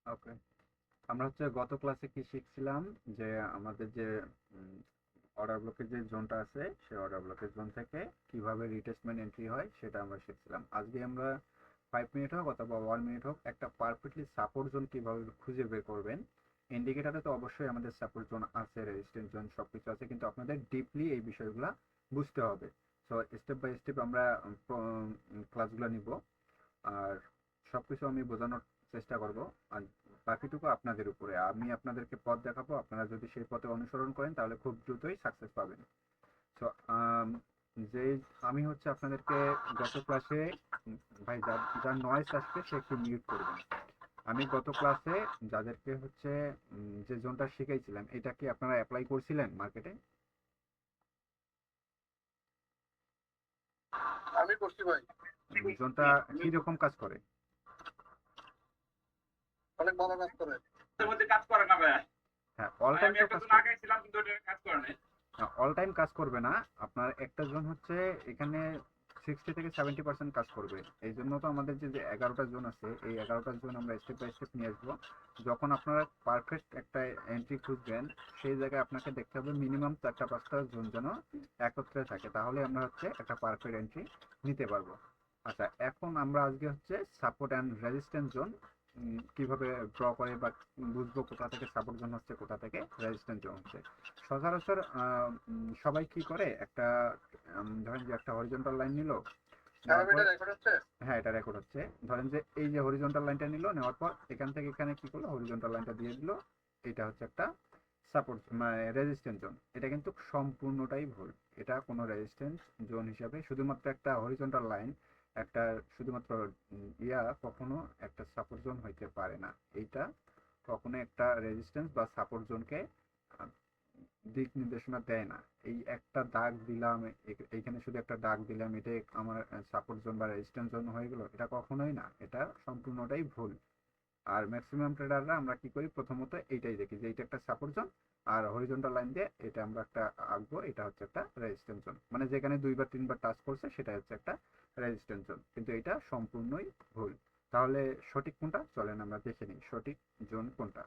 ওকে, আমরা হচ্ছে গত ক্লাসে কি শিখছিলাম যে আমাদের যে অর্ডার ব্লকের যে জোনটা আছে সেই অর্ডার ব্লকের জোন থেকে কিভাবে রিটেস্টমেন্ট এন্ট্রি হয় সেটা আমরা শিখছিলাম। আজকে আমরা 5 মিনিট হোক অথবা 1 মিনিট হোক একটা পারফেক্টলি সাপোর্ট জোন কিভাবে খুঁজে বের করবেন। ইন্ডিকেটারে তো অবশ্যই আমাদের সাপোর্ট জোন আছে, রেজিস্ট্যান্স জোন সবকিছু আছে, কিন্তু আপনাদের ডিপলি এই বিষয়গুলো বুঝতে হবে। সো স্টেপ বাই স্টেপ আমরা ক্লাসগুলো নিব, আর সবকিছু আমি বোঝানোর চেষ্টা করব। আর বাকিটুকু আপনাদের উপরে, আমি আপনাদেরকে পথ দেখাবো, আপনারা যদি সেই পথে অনুসরণ করেন তাহলে খুব দ্রুতই সাকসেস পাবেন। তো যে আমি হচ্ছে আপনাদেরকে গত ক্লাসে, ভাই যার যার নয়েজ আসবে সে একটু মিউট করবেন। আমি গত ক্লাসে যাদেরকে হচ্ছে যে জোনটা শিখাইছিলাম, এটা কি আপনারা অ্যাপ্লাই করছিলেন মার্কেটে? আমি করছি ভাই। জোনটা কি রকম কাজ করে? অনেক ভালো কাজ করে। এর মধ্যে কাজ করে না ভাই। হ্যাঁ, অল ভাই টাইম আমি তো একটা কাজ জন করবে। আগাইছিলাম কিন্তু ওটা কাজ করে নাই। অল টাইম কাজ করবে না। আপনার একটা জোন হচ্ছে এখানে 60 থেকে 70% কাজ করবে। এই জন্য তো আমাদের যে 11টা জোন আছে, এই 11টা জোন আমরা স্টেপ বাই স্টেপ নিয়ে আসবো। যখন আপনারা পারফেক্ট একটা এন্ট্রি খুঁজবেন, সেই জায়গায় আপনাকে দেখতে হবে মিনিমাম 4টা 5টা জোন যেন একত্রে থাকে, তাহলে আমরা হচ্ছে একটা পারফেক্ট এন্ট্রি নিতে পারবো। আচ্ছা, এখন আমরা আজকে হচ্ছে সাপোর্ট অ্যান্ড রেজিস্ট্যান্স জোন কিভাবে ড্র করে বা বুঝবো কোথা থেকে সাপোর্ট জোন হচ্ছে, কোথা থেকে রেজিস্ট্যান্স জোন হচ্ছে। সচরাচর সবাই কি করে, একটা ধরেন যে একটা হরিজন্টাল লাইন নিল, হ্যাঁ, নেওয়ার পর, এটা রেকর্ড হচ্ছে। হ্যাঁ এটা রেকর্ড হচ্ছে। ধরেন যে এই যে হরিজন্টাল লাইনটা নিল, নেওয়ার পর এখান থেকে এখানে কি করলো, হরিজন্টাল লাইনটা দিয়ে দিল। এটা হচ্ছে একটা সাপোর্ট মানে রেজিস্ট্যান্স জোন। এটা কিন্তু সম্পূর্ণটাই ভুল। এটা কোনো রেজিস্ট্যান্স জোন হিসাবে শুধুমাত্র একটা হরিজন্টাল লাইন, একটা শুধুমাত্র কখনো একটা সাপোর্ট জোন হইতে পারে না। এইটা কখনো একটা রেজিস্ট্যান্স বা সাপোর্ট জোনকে দিক নির্দেশনা দেয় না। এই একটা দাগ দিলাম, এইখানে শুধু একটা দাগ দিলাম, এটাই আমার সাপোর্ট জোন বা রেজিস্ট্যান্স জোন হয়ে গেল, এটা কখনোই না। এটা সম্পূর্ণটাই ভুল। আর ম্যাক্সিমাম ট্রেডাররা আমরা কি করি, প্রথমত এইটাই দেখি যে এটা একটা সাপোর্ট জোন, আর হরিজন্টাল লাইন দিয়ে এটা আমরা একটা আঁকবো, এটা হচ্ছে একটা রেজিস্ট্যান্স জোন, মানে যেখানে 2 বার 3 বার টাচ করছে সেটা হচ্ছে একটা রেজিস্ট্যান্স জোন, কিন্তু এটা সম্পূর্ণই ভুল। তাহলে সঠিক কোনটা, চলেন আমরা দেখে নিই সঠিক জোন কোনটা।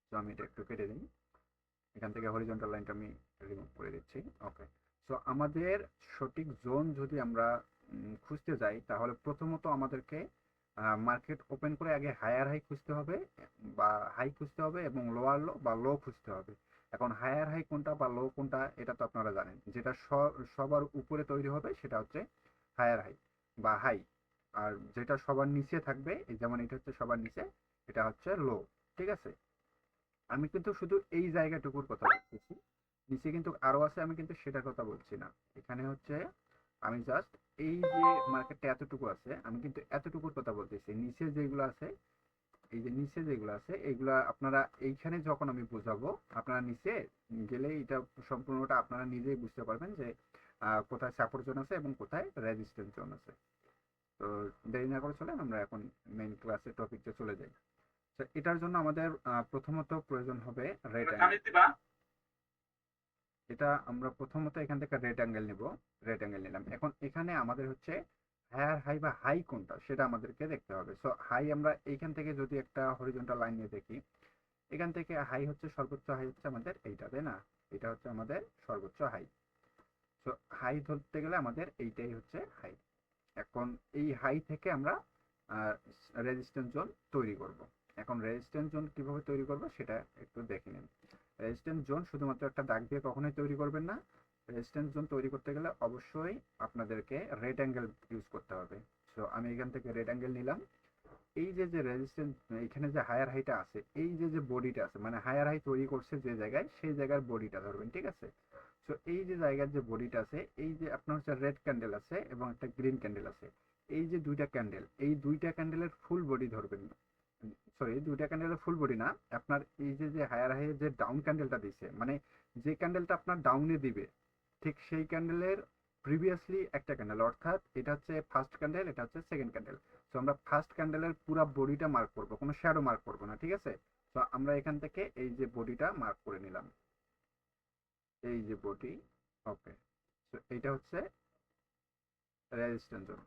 তো আমি এটা একটু কেটে দিই, এখান থেকে হরিজন্টাল লাইনটা আমি রিমুভ করে দিচ্ছি। ওকে, সো আমাদের সঠিক জোন যদি আমরা খুঁজতে যাই, তাহলে প্রথমত আমাদেরকে মার্কেট ওপেন করে আগে হায়ার হাই খুঁজতে হবে, বা হাই খুঁজতে হবে, এবং লোয়ার লো বা লো খুঁজতে হবে। এখন হায়ার হাই কোনটা বা লো কোনটা এটা তো আপনারা জানেন, যেটা সবার উপরে তৈরি হবে সেটা হচ্ছে হায়ার হাই বা হাই, আর যেটা সবার নিচে থাকবে, এই যেমন এটা হচ্ছে সবার নিচে, এটা হচ্ছে লো। ঠিক আছে, আমি কিন্তু শুধু এই জায়গাটুকুর কথা বলতেছি, নিচে কিন্তু আরো আছে, আমি কিন্তু সেটার কথা বলছি না। এখানে হচ্ছে আমি জাস্ট এই যে মার্কেটটা এতটুকু আছে, আমি কিন্তু এতটুকুর কথা বলতেছি। নিচে যেগুলো আছে, এই যে নিচে যেগুলো আছে এইগুলা আপনারা এইখানে যখন আমি বোঝাবো, আপনারা নিচে গেলে এটা সম্পূর্ণটা আপনারা নিজেই বুঝতে পারবেন যে কোথায় সাপোর্ট জোন আছে এবং কোথায় রেজিস্ট্যান্স জোন আছে। তো দেরি না করে চলেন আমরা এখন মেইন ক্লাসের টপিকটা চলে যাই। তো এটার জন্য আমাদের প্রথমত প্রয়োজন হবে রেড তোমরা অ্যাঙ্গেল। চালিয়ে দিবা। এটা আমরা প্রথমত এখান থেকে রেড অ্যাঙ্গেল নিব। রেড অ্যাঙ্গেল নিলাম, এখন এখানে আমাদের হচ্ছে হায়ার হাই বা হাই কোনটা সেটা আমাদেরকে দেখতে হবে। সো হাই আমরা এইখান থেকে যদি একটা হরিজন্টাল লাইন নিয়ে দেখি, এখান থেকে হাই হচ্ছে সর্বোচ্চ হাই হচ্ছে আমাদের এইটা, তাই না? এটা হচ্ছে আমাদের সর্বোচ্চ হাই। সো হাই ধরতে গেলে আমাদের এইটাই হচ্ছে হাই। এখন এই হাই থেকে আমরা রেজিস্ট্যান্স জোন তৈরি করব। এখন রেজিস্ট্যান্স জোন কিভাবে তৈরি করব সেটা একটু দেখে নিন। রেজিস্ট্যান্স জোন শুধুমাত্র একটা দাগ দিয়ে কখনোই তৈরি করবেন না। রেজিস্ট্যান্স জোন তৈরি করতে গেলে অবশ্যই আপনাদেরকে রেড অ্যাঙ্গেল ইউজ করতে হবে। সো আমি এখান থেকে রেড অ্যাঙ্গেল নিলাম। এই যে যে রেজিস্ট্যান্স, এখানে যে হায়ার হাইটা আছে, এই যে যে বডিটা আছে, মানে হায়ার হাই তৈরি করছে যে জায়গায়, সেই জায়গার বডিটা ধরবেন, ঠিক আছে? সো এই যে জায়গার যে বডিটা আছে, এই যে আপনার হচ্ছে রেড ক্যান্ডেল আছে এবং একটা গ্রিন ক্যান্ডেল আছে, এই যে দুইটা ক্যান্ডেল, এই দুইটা ক্যান্ডেলের ফুল বডি ধরবেন। সরি, দুইটা ক্যান্ডেলের ফুল বডি না, আপনার এই যে যে হায়ার হাই যে ডাউন ক্যান্ডেলটা দিছে, মানে যে ক্যান্ডেলটা আপনার ডাউনে দিবে, ঠিক সেই ক্যান্ডেলের প্রিভিয়াসলি একটা ক্যান্ডেল, অর্থাৎ এটা হচ্ছে ফার্স্ট ক্যান্ডেল, এটা হচ্ছে সেকেন্ড ক্যান্ডেল। তো আমরা ফার্স্ট ক্যান্ডেলের পুরো বডিটা মার্ক করব, কোনো শ্যাডো মার্ক করব না, ঠিক আছে? তো আমরা এখান থেকে এই যে বডিটা মার্ক করে নিলাম, এই যে বডি। ওকে, তো এইটা হচ্ছে রেজিস্ট্যান্স জোন।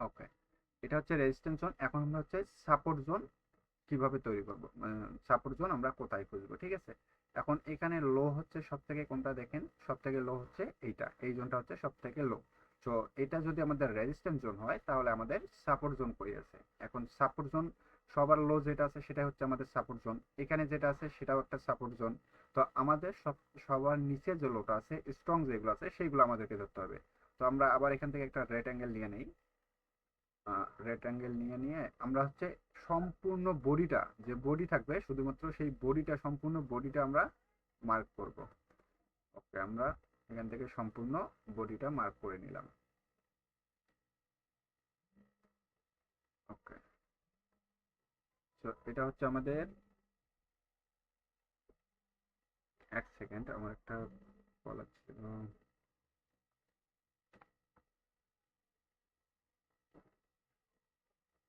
ওকে, এটা হচ্ছে রেজিস্ট্যান্স জোন। এখন আমরা হচ্ছে সাপোর্ট জোন কিভাবে তৈরি করব, সাপোর্ট জোন আমরা কোথায় খুঁজবো, ঠিক আছে। এখন এখানে লো হচ্ছে সব থেকে, কোনটা দেখেন সব থেকে লো হচ্ছে এইটা, এই জোনটা হচ্ছে সব থেকে লো। তো এটা যদি আমাদের রেজিস্ট্যান্স জোন হয় তাহলে আমাদের সাপোর্ট জোন কই আছে। এখন সাপোর্ট জোন সবার লো যেটা আছে সেটা হচ্ছে আমাদের সাপোর্ট জোন, এখানে যেটা আছে সেটাও একটা সাপোর্ট জোন। তো আমাদের সবার নিচে যে লোটা আছে, স্ট্রং যেগুলো আছে সেইগুলো আমাদেরকে ধরতে হবে। তো আমরা আবার এখান থেকে একটা রেড অ্যাঙ্গেল নিয়ে নেই। রেড অ্যাঙ্গেল নিয়ে আমরা হচ্ছে সম্পূর্ণ বডিটা, যে বডি থাকবে শুধুমাত্র সেই বডিটা, সম্পূর্ণ বডিটা আমরা মার্ক করব। ওকে, আমরা এখান থেকে সম্পূর্ণ বডিটা মার্ক করে নিলাম। ওকে, তো এটা হচ্ছে আমাদের, এক সেকেন্ড আমার একটা কল ছিল।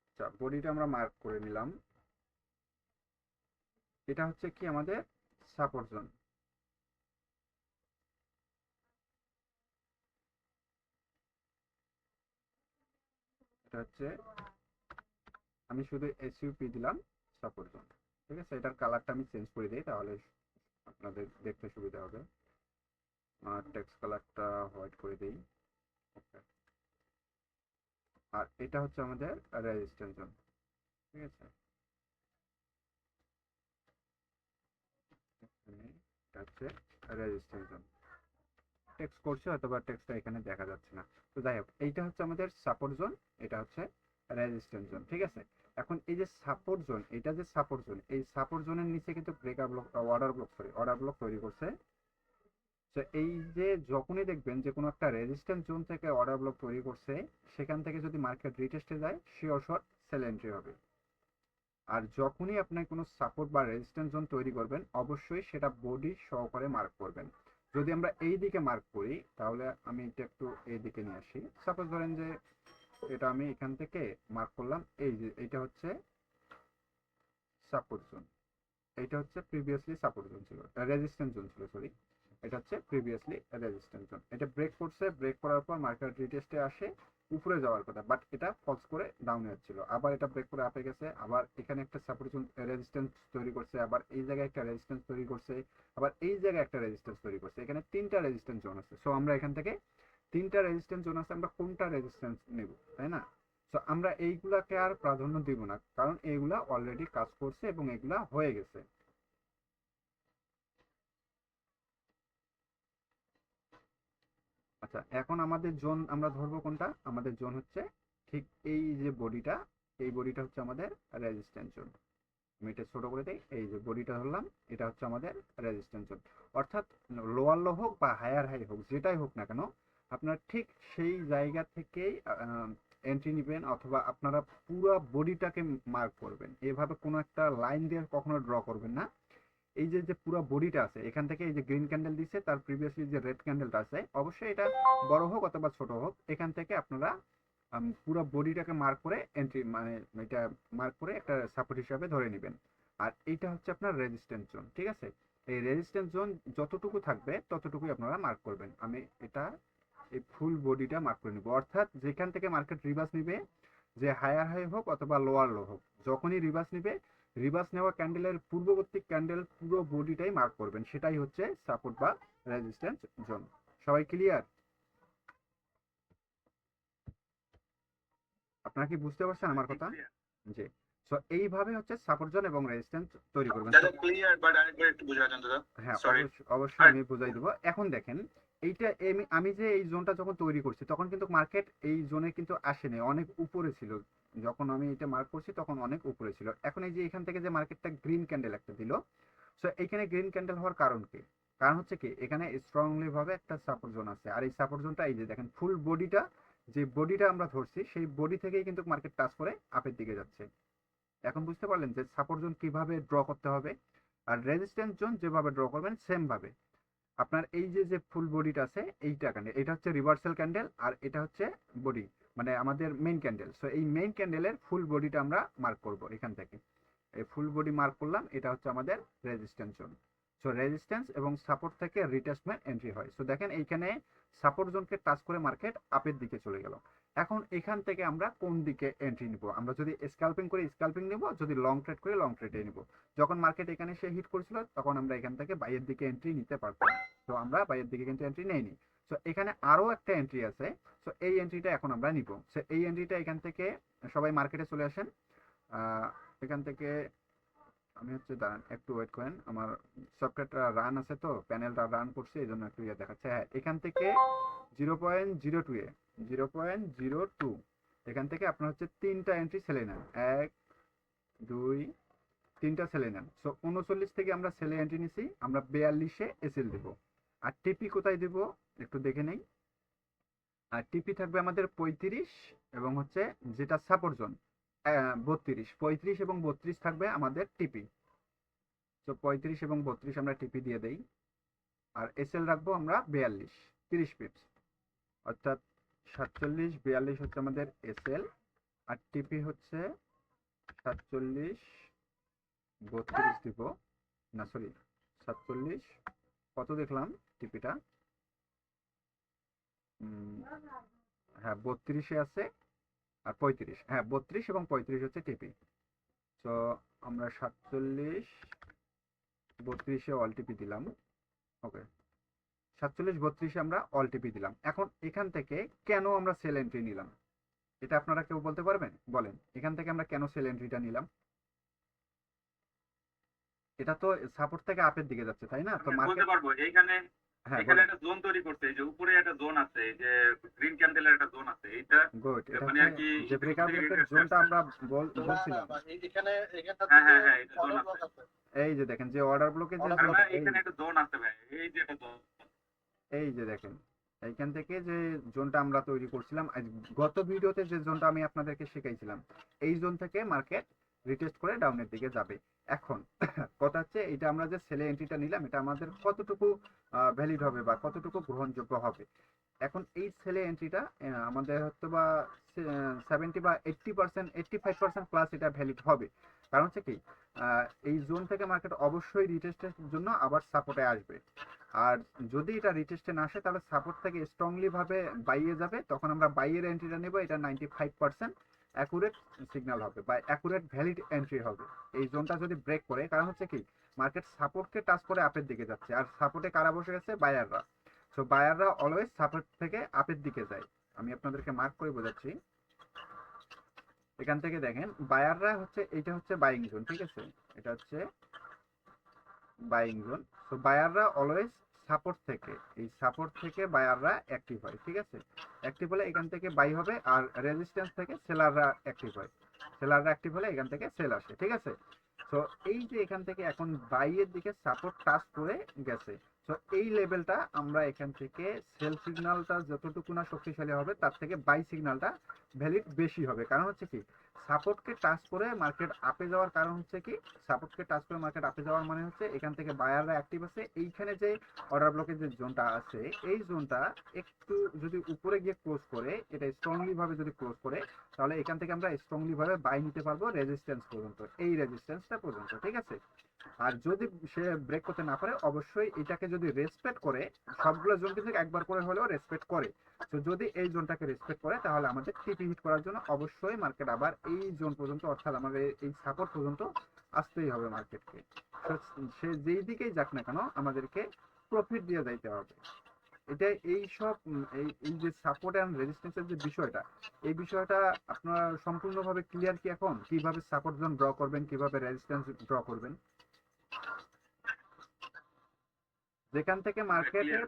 আচ্ছা, বডিটা আমরা মার্ক করে নিলাম। এটা হচ্ছে কি আমাদের সাপোর্ট জোন। এটা হচ্ছে, আমি শুধু এসইউপি দিলাম সাপোর্ট জোন, ঠিক আছে। এটার কালারটা আমি চেঞ্জ করে দিই তাহলে আপনাদের দেখতে সুবিধা হবে। টেক্সট কালারটা হোয়াইট করে দিই। ওকে, আর এটা হচ্ছে আমাদের রেজিস্ট্যান্স জোন, ঠিক আছে। এটা হচ্ছে রেজিস্ট্যান্স জোন। টেক্সট করছে হয়তো বা টেক্সটটা এখানে দেখা যাচ্ছে না। তো যাই হোক, এইটা হচ্ছে আমাদের সাপোর্ট জোন, এটা হচ্ছে রেজিস্ট্যান্স জোন, ঠিক আছে। এখন এই যে সাপোর্ট জোন, এটা যে সাপোর্ট জোন, এই সাপোর্ট জোনের নিচে কিন্তু ব্রেকার ব্লক, অর্ডার ব্লক তৈরি করছে। তো এই যে যখনই দেখবেন যে কোনো একটা রেজিস্ট্যান্স জোন থেকে অর্ডার ব্লক তৈরি করছে, সেখান থেকে যদি মার্কেট রিটেস্টে যায় শিওর শর্ট সেল এন্ট্রি হবে। আর যখনই আপনি কোনো সাপোর্ট বা রেজিস্ট্যান্স জোন তৈরি করবেন অবশ্যই সেটা বডি সহকারে মার্ক করবেন। যদি আমরা এই দিকে মার্ক করি তাহলে, আমি এটা একটু এই দিকে নিয়ে আসি। সাপোজ ধরেন যে এটা আমি এখান থেকে মার্ক করলাম, এই যে এইটা হচ্ছে সাপোর্ট জোন, এইটা হচ্ছে প্রিভিয়াসলি সাপোর্ট জোন ছিল, রেজিস্ট্যান্স জোন ছিল, সরি। এটা হচ্ছে প্রিভিয়াসলি রেজিস্ট্যান্স জোন। এটা ব্রেক করছে, ব্রেক করার পর মার্কেট রিটেস্টে আসে উপরে যাওয়ার কথা, বাট এটা ফলস করে ডাউনে যাচ্ছিল। আবার এটা ব্রেক করে আপে গেছে, আবার এখানে একটা সাপোর্ট জোন রেজিস্ট্যান্স তৈরি করছে, আবার এই জায়গায় একটা রেজিস্ট্যান্স তৈরি করছে, আবার এই জায়গায় একটা রেজিস্ট্যান্স তৈরি করছে। এখানে তিনটা রেজিস্ট্যান্স জোন আছে। সো আমরা এখান থেকে তিনটা রেজিস্ট্যান্স জোন আছে, আমরা কোনটা রেজিস্ট্যান্স নেব, তাই না? সো আমরা এইগুলাকে আর প্রাধান্য দিব না, কারণ এইগুলা অলরেডি কাজ করছে এবং এগুলা হয়ে গেছে। আচ্ছা, এখন আমাদের জোন আমরা ধরবো কোনটা, আমাদের জোন হচ্ছে ঠিক এই যে বডিটা, এই বডিটা হচ্ছে আমাদের রেজিস্ট্যান্স জোন। আমি এটা ছোট করে দিই, এই যে বডিটা ধরলাম, এটা হচ্ছে আমাদের রেজিস্ট্যান্স জোন। অর্থাৎ লোয়ার লো হোক বা হায়ার হাই হোক, যেটাই হোক না কেন, আপনার ঠিক সেই জায়গা থেকেই এন্ট্রি নেবেন, অথবা আপনারা পুরো বডিটাকে মার্ক করবেন। এভাবে কোনো একটা লাইন দিয়ে কখনো ড্র করবেন না। এই যে যে পুরো বডিটা আছে, এখান থেকে এই যে গ্রিন ক্যান্ডেল দিচ্ছে, তার প্রিভিয়াসলি যে রেড ক্যান্ডেলটা আছে, অবশ্যই এটা বড় হোক অথবা ছোট হোক, এখান থেকে আপনারা পুরো বডিটাকে মার্ক করে এন্ট্রি, মানে এটা মার্ক করে একটা সাপোর্ট হিসাবে ধরে নেবেন। আর এইটা হচ্ছে আপনার রেজিস্ট্যান্স জোন, ঠিক আছে। এই রেজিস্ট্যান্স জোন যতটুকু থাকবে ততটুকুই আপনারা মার্ক করবেন। আমি এটা এই ফুল বডিটা মার্ক করে নিব, অর্থাৎ যেখান থেকে মার্কেট রিভার্স নিবে, যে হায়ার হাই হোক অথবা লোয়ার লো হোক, যখনই রিভার্স নিবে, রিভার্স নেওয়া ক্যান্ডেলের পূর্ববর্তী ক্যান্ডেল পুরো বডিটাই মার্ক করবেন, সেটাই হচ্ছে সাপোর্ট বা রেজিস্ট্যান্স জোন। সবাই ক্লিয়ার? আপনারা কি বুঝতে পারছেন আমার কথা? জি। সো এইভাবে হচ্ছে সাপোর্ট জোন এবং রেজিস্ট্যান্স তৈরি করবেন। দাদা ক্লিয়ার, বাট আরেকবার একটু বুঝাই দেন দাদা। হ্যাঁ, সরি। অবশ্যই আমি বুঝাই দেবো। এখন দেখেন, এইটা আমি যে এই জোনটা যখন তৈরি করছি তখন কিন্তু মার্কেট এই জোনে কিন্তু আসেনি, অনেক উপরে ছিল। যখন আমি এটা মার্ক করছি তখন অনেক উপরে ছিল। এখন এই যে এখান থেকে যে মার্কেটটা গ্রিন ক্যান্ডেল একটা দিল, সো এইখানে গ্রিন ক্যান্ডেল হওয়ার কারণ কি? কারণ হচ্ছে কি, এখানে স্ট্রংলি ভাবে একটা সাপোর্ট জোন আছে। আর এই সাপোর্ট জোনটা এই যে দেখেন, ফুল বডিটা, যে বডিটা আমরা ধরছি সেই বডি থেকেই কিন্তু মার্কেট টাচ করে আপের দিকে যাচ্ছে। এখন বুঝতে পারলেন যে সাপোর্ট জোন কিভাবে ড্র করতে হবে, আর রেজিস্ট্যান্স জোন যেভাবে ড্র করবেন সেম ভাবে। আপনার এই যে যে ফুল বডিটা আছে, এইটা ক্যান্ডেল, এটা হচ্ছে রিভার্সাল ক্যান্ডেল, আর এটা হচ্ছে বডি, মানে আমাদের মেইন ক্যান্ডেল। সো এই মেইন ক্যান্ডেলের ফুল বডিটা আমরা মার্ক করব এখান থেকে। এই ফুল বডি মার্ক করলাম, এটা হচ্ছে আমাদের রেজিস্ট্যান্স জোন। সো রেজিস্ট্যান্স এবং সাপোর্ট থেকে রিটেস্টমেন্ট এন্ট্রি হয়। সো দেখেন এইখানে সাপোর্ট জোনকে টাচ করে মার্কেট আপের দিকে চলে গেল। এখন এখান থেকে আমরা কোন দিকে এন্ট্রি নিব? আমরা যদি স্ক্যালপিং করি স্ক্যালপিং নিব, যদি লং ট্রেড করি লং ট্রেডে নিব। যখন মার্কেট এখানে এসে হিট করেছিল তখন আমরা এখান থেকে বাইয়ের দিকে এন্ট্রি নিতে পারতাম, তো আমরা বাইয়ের দিকে কিন্তু এন্ট্রি নেইনি। সো এখানে আরো একটা এন্ট্রি আছে, সো এই এন্ট্রিটা এখন আমরা নিব। সো এই এন্ট্রিটা এখান থেকে সবাই মার্কেটে চলে আসেন। এখান থেকে আমি হচ্ছে দাঁড়ান একটু ওয়েট করেন, আমার সফটওয়্যারটা রান আছে তো প্যানেলটা রান করছে এই জন্য একটু ইয়ে দেখাচ্ছে। হ্যাঁ, এখান থেকে 0.02 এ 0.02 এখান থেকে আপনার হচ্ছে 3টা এন্ট্রি সেলে নেন, 1 2 3টা সেলে নেন। সো 39 থেকে আমরা সেলে এন্ট্রি নিছি, আমরা 42-এ এসএল দিব। আর টিপি কোথায় দিব একটু দেখে নেই। আর টিপি থাকবে আমাদের 35 এবং হচ্ছে যেটা সাপোর্ট জোন 35 এবং 32 থাকবে আমাদের টিপি। তো 35 এবং 32 আমরা টিপি দিয়ে দেই। আর এসএল রাখবো আমরা 42 30 পিপস, অর্থাৎ 47 42 হচ্ছে আমাদের এসএল। আর টিপি হচ্ছে 47 32 দিব, না সরি 47 কত দেখলাম টিপিটা, হ্যাঁ 32-এ আছে। আর 35, হ্যাঁ 32 এবং 35 হচ্ছে টিপি। তো আমরা 47 32-এ অল টিপি দিলাম। ওকে, 47 32-এ আমরা অল টিপি দিলাম। এখন এখান থেকে কেন আমরা সেল এন্ট্রি নিলাম এটা আপনারা কেউ বলতে পারবেন? বলেন এখান থেকে আমরা কেন সেল এন্ট্রিটা নিলাম? এটা তো সাপোর্ট থেকে আপের দিকে যাচ্ছে তাই না? তো আমি বলতে মার্কেট, পারবো এইখানে হ্যাঁ এখানে বলেন। একটা জোন তৈরি করছে, এই যে উপরে একটা জোন আছে, এই যে গ্রিন ক্যান্ডেলের একটা জোন আছে, এইটা গুড, এটা মানে হচ্ছে আর কি যে ব্রেকআপ থেকে রেটের interest জোনটা আসছে। আমরা বলছিলাম। হ্যাঁ হ্যাঁ হ্যাঁ, এটা জোন আছে। এই যে দেখেন যে অর্ডার ব্লকে যে আর zone, ভাই এখানে একটা জোন আছে ভাই, এই যে একটা জোন। এই যে দেখেন এইখান থেকে যে জোনটা আমরা তৈরি করছিলাম গত ভিডিওতে, যে জোনটা আমি আপনাদেরকে শেখাইছিলাম, এই জোন থেকে মার্কেট রিটেস্ট করে ডাউনের দিকে যাবে। এখন কথা হচ্ছে এটা আমরা যে সেলে এন্ট্রিটা নিলাম এটা আমাদের কতটুকু ভ্যালিড হবে বা কতটুকু গ্রহণযোগ্য হবে। এখন এই সেলে এন্ট্রিটা আমাদের হয়তো বা 70 বা 80% 85% প্লাস এটা ভ্যালিড হবে। কারণ হচ্ছে কি এই জোন থেকে মার্কেট অবশ্যই রিটেস্টের জন্য আবার সাপোর্টে আসবে। আর যদি এটা রিটেস্টে না আসে তাহলে সাপোর্ট থেকে স্ট্রংলি ভাবে বাইয়ে যাবে, তখন আমরা বাইয়ের এন্ট্রিটা নেব। এটা 95% অ্যাকুরেট সিগন্যাল হবে বা অ্যাকুরেট ভ্যালিড এন্ট্রি হবে এই জোনটা যদি ব্রেক করে। কারণ হচ্ছে কি মার্কেট সাপোর্টকে টাচ করে আপের দিকে যাচ্ছে, আর সাপোর্টে কারা বসে গেছে? বায়াররা। সো বায়াররা অলওয়েজ সাপোর্ট থেকে আপের দিকে যায়। আমি আপনাদেরকে মার্ক করে বোঝাচ্ছি। এখান থেকে দেখেন বায়াররা হচ্ছে, এইটা হচ্ছে বাইং জোন, ঠিক আছে, এটা হচ্ছে বাইং জোন। তো বায়াররা অলওয়েজ সাপোর্ট থেকে, এই সাপোর্ট থেকে বায়াররা অ্যাক্টিভ হয়, ঠিক আছে। অ্যাক্টিভ হলে এখান থেকে বাই হবে, আর রেজিস্ট্যান্স থেকে সেলাররা অ্যাক্টিভ হয়। সেলাররা অ্যাক্টিভ হলে এখান থেকে সেল আসে, ঠিক আছে। তো এই যে এখান থেকে এখন বাইয়ের দিকে সাপোর্ট টাচ করে গেছে, তো এই লেভেলটা আমরা এখান থেকে সেল সিগন্যালটা যতটুকু না শক্তিশালী হবে তার থেকে বাই সিগন্যালটা ভ্যালিড বেশি হবে। কারণ হচ্ছে কি সাপোর্টকে টাচ করে মার্কেট আপে যাওয়ার কারণ হচ্ছে কি, সাপোর্টকে টাচ করে মার্কেট আপে যাওয়ার মানে হচ্ছে এখান থেকে বায়াররা অ্যাক্টিভ আছে। এইখানে যে অর্ডার ব্লকের যে জোনটা আছে এই জোনটা একটু যদি উপরে গিয়ে ক্লোজ করে, এটা স্ট্রংলি ভাবে যদি ক্লোজ করে, তাহলে এখান থেকে আমরা স্ট্রংলি ভাবে বাই নিতে পারবো রেজিস্ট্যান্স পর্যন্ত, এই রেজিস্ট্যান্সটা পর্যন্ত, ঠিক আছে। আর যদি সে ব্রেক করতে না পারে, অবশ্যই এটাকে যদি রেসপেক্ট করে, সবগুলো জোন কিন্তু একবার করে হলেও রেসপেক্ট করে, তো যদি এই জোনটাকে রেসপেক্ট করে তাহলে আমাদের টিপি হিট করার জন্য অবশ্যই মার্কেট আবার এই জোন পর্যন্ত, অর্থাৎ আমাদের এই সাপোর্ট পর্যন্ত আসতেই হবে মার্কেটকে। সে যেই দিকেই যাক না কেন আমাদেরকে প্রফিট দিয়ে যাইতে হবে। এটা এই সব এই যে সাপোর্ট এন্ড রেজিস্ট্যান্সের যে বিষয়টা, এই বিষয়টা আপনারা সম্পূর্ণভাবে ক্লিয়ার কি এখন? কিভাবে সাপোর্ট জোন ড্র করবেন, কিভাবে রেজিস্ট্যান্স ড্র করবেন। যেখান থেকে মার্কেটের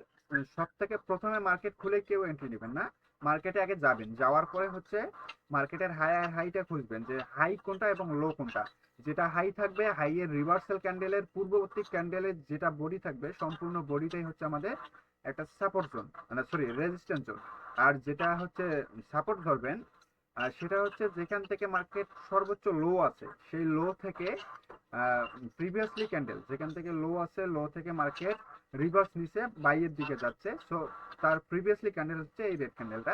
সব থেকে প্রথমে মার্কেট খুলে কেউ এন্ট্রি নেবেন না, মার্কেটে আগে যাবেন, যাওয়ার পরে হচ্ছে মার্কেটের হাইটা খুঁজবেন যে হাই কোনটা এবং লো কোনটা। যেটা হাই থাকবে, হাই এর রিভার্সাল ক্যান্ডেলের পূর্ববর্তী ক্যান্ডেলের যেটা বডি থাকবে, সম্পূর্ণ বডিটাই হচ্ছে আমাদের একটা সাপোর্ট জোন, মানে সরি রেজিস্ট্যান্স জোন। আর যেটা হচ্ছে সাপোর্ট ধরবেন আর সেটা হচ্ছে যেখান থেকে মার্কেট সর্বোচ্চ লো আছে, সেই লো থেকে প্রিভিয়াসলি ক্যান্ডেল যেখান থেকে লো আছে, লো থেকে মার্কেট রিভার্স নিচে বাইয়ের দিকে যাচ্ছে, সো তার প্রিভিয়াসলি ক্যান্ডেল হচ্ছে এই রেড ক্যান্ডেলটা।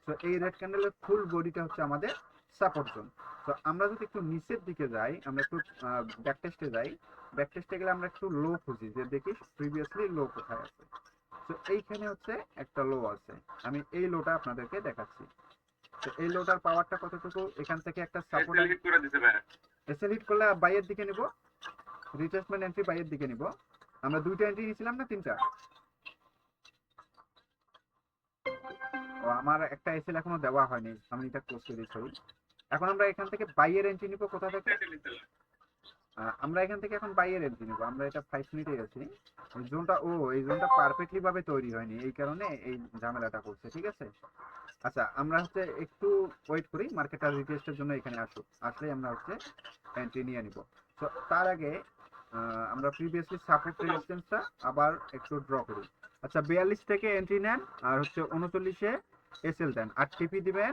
সো এই রেড ক্যান্ডেলের ফুল বডিটা হচ্ছে আমাদের সাপোর্ট জোন। তো আমরা যদি একটু নিচের দিকে যাই, আমরা একটু ব্যাক টেস্টে যাই, ব্যাক টেস্টে গেলে আমরা একটু লো খুঁজি যে দেখি প্রিভিয়াসলি লো কোথায় আছে। তো এইখানে হচ্ছে একটা লো আছে, আমি এই লোটা আপনাদেরকে দেখাচ্ছি। তো এই লোটার পাওয়ারটা কতটুকু, এখান থেকে একটা সাপোর্ট এসএল হিট করে দিছে ভাই। এসএল হিট করলে বাইয়ের দিকে নিব, রিট্রেসমেন্ট এন্ট্রি বাইয়ের দিকে নিব। আমরা দুইটা এন্ট্রি নিয়েছিলাম না তিনটা? ও আমার একটা এসএল এখনো দেওয়া হয়নি, আমি এটা ক্লোজ করে দিচ্ছি। এখন আমরা এখান থেকে বাইয়ের এন্ট্রি নিব কোথা থেকে? আমরা এখান থেকে এখন বাইয়ের এন্ট্রি নিব। আমরা এটা 5 মিনিটে আছি। এই জোনটা এই জোনটা পারফেক্টলি ভাবে তৈরি হয়নি, এই কারণে এই ঝামেলাটা করছে, ঠিক আছে? আচ্ছা আমরা হচ্ছে একটু ওয়েট করি, মার্কেটটা রিটেস্টের জন্য এখানে আসুক, আসলে আমরা হচ্ছে এন্ট্রি নিয়ে নিব। তো তার আগে আমরা প্রিভিয়াসলি সাপোর্ট রেজিস্ট্যান্সটা আবার একটু ড্র করি। আচ্ছা 42 থেকে এন্ট্রি নেন, আর হচ্ছে 39-এ এসএল দেন, আর টিপি দিবেন।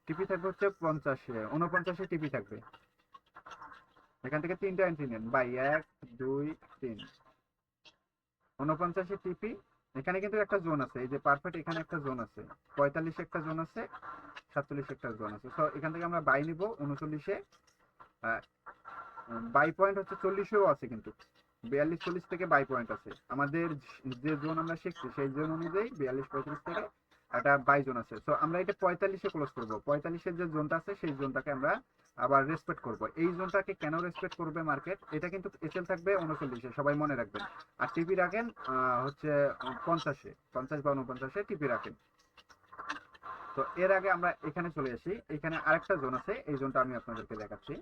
টিপি থাকবে হচ্ছে 50-এ, 49-এ টিপি থাকবে। এখান থেকে তিনটা এন্ট্রি নেন, বাই 1 2 3। 49-এ টিপি, এখানে কিন্তু একটা জোন আছে, এই যে পারফেক্ট, এখানে একটা জোন আছে, 45-এ একটা জোন আছে, 47-এ একটা জোন আছে। তো এখান থেকে আমরা বাই নিব 39-এ। বাই পয়েন্ট হচ্ছে 40-এও আছে, কিন্তু 42-40 থেকে বাই পয়েন্ট আছে। আমাদের যে জোন আমরা শিখছি সেই জোন অনুযায়ী 42-35 থেকে একটা বাই জোন আছে। তো আমরা এটা 45-এ ক্লোজ করব। 45-এর যে জোনটা আছে সেই জোনটাকে আমরা আবার রেসপেক্ট করব। এই জোনটাকে কেন রেসপেক্ট করবে মার্কেট, এটা কিন্তু এসএল থাকবে 39-এ, সবাই মনে রাখবেন। আর টিপি রাখেন হচ্ছে 50-এ, 50 বা 49-এ টিপি রাখেন। তো এর আগে আমরা এখানে চলে আসি, এখানে আরেকটা জোন আছে, এই জোনটা আমি আপনাদেরকে দেখাচ্ছি।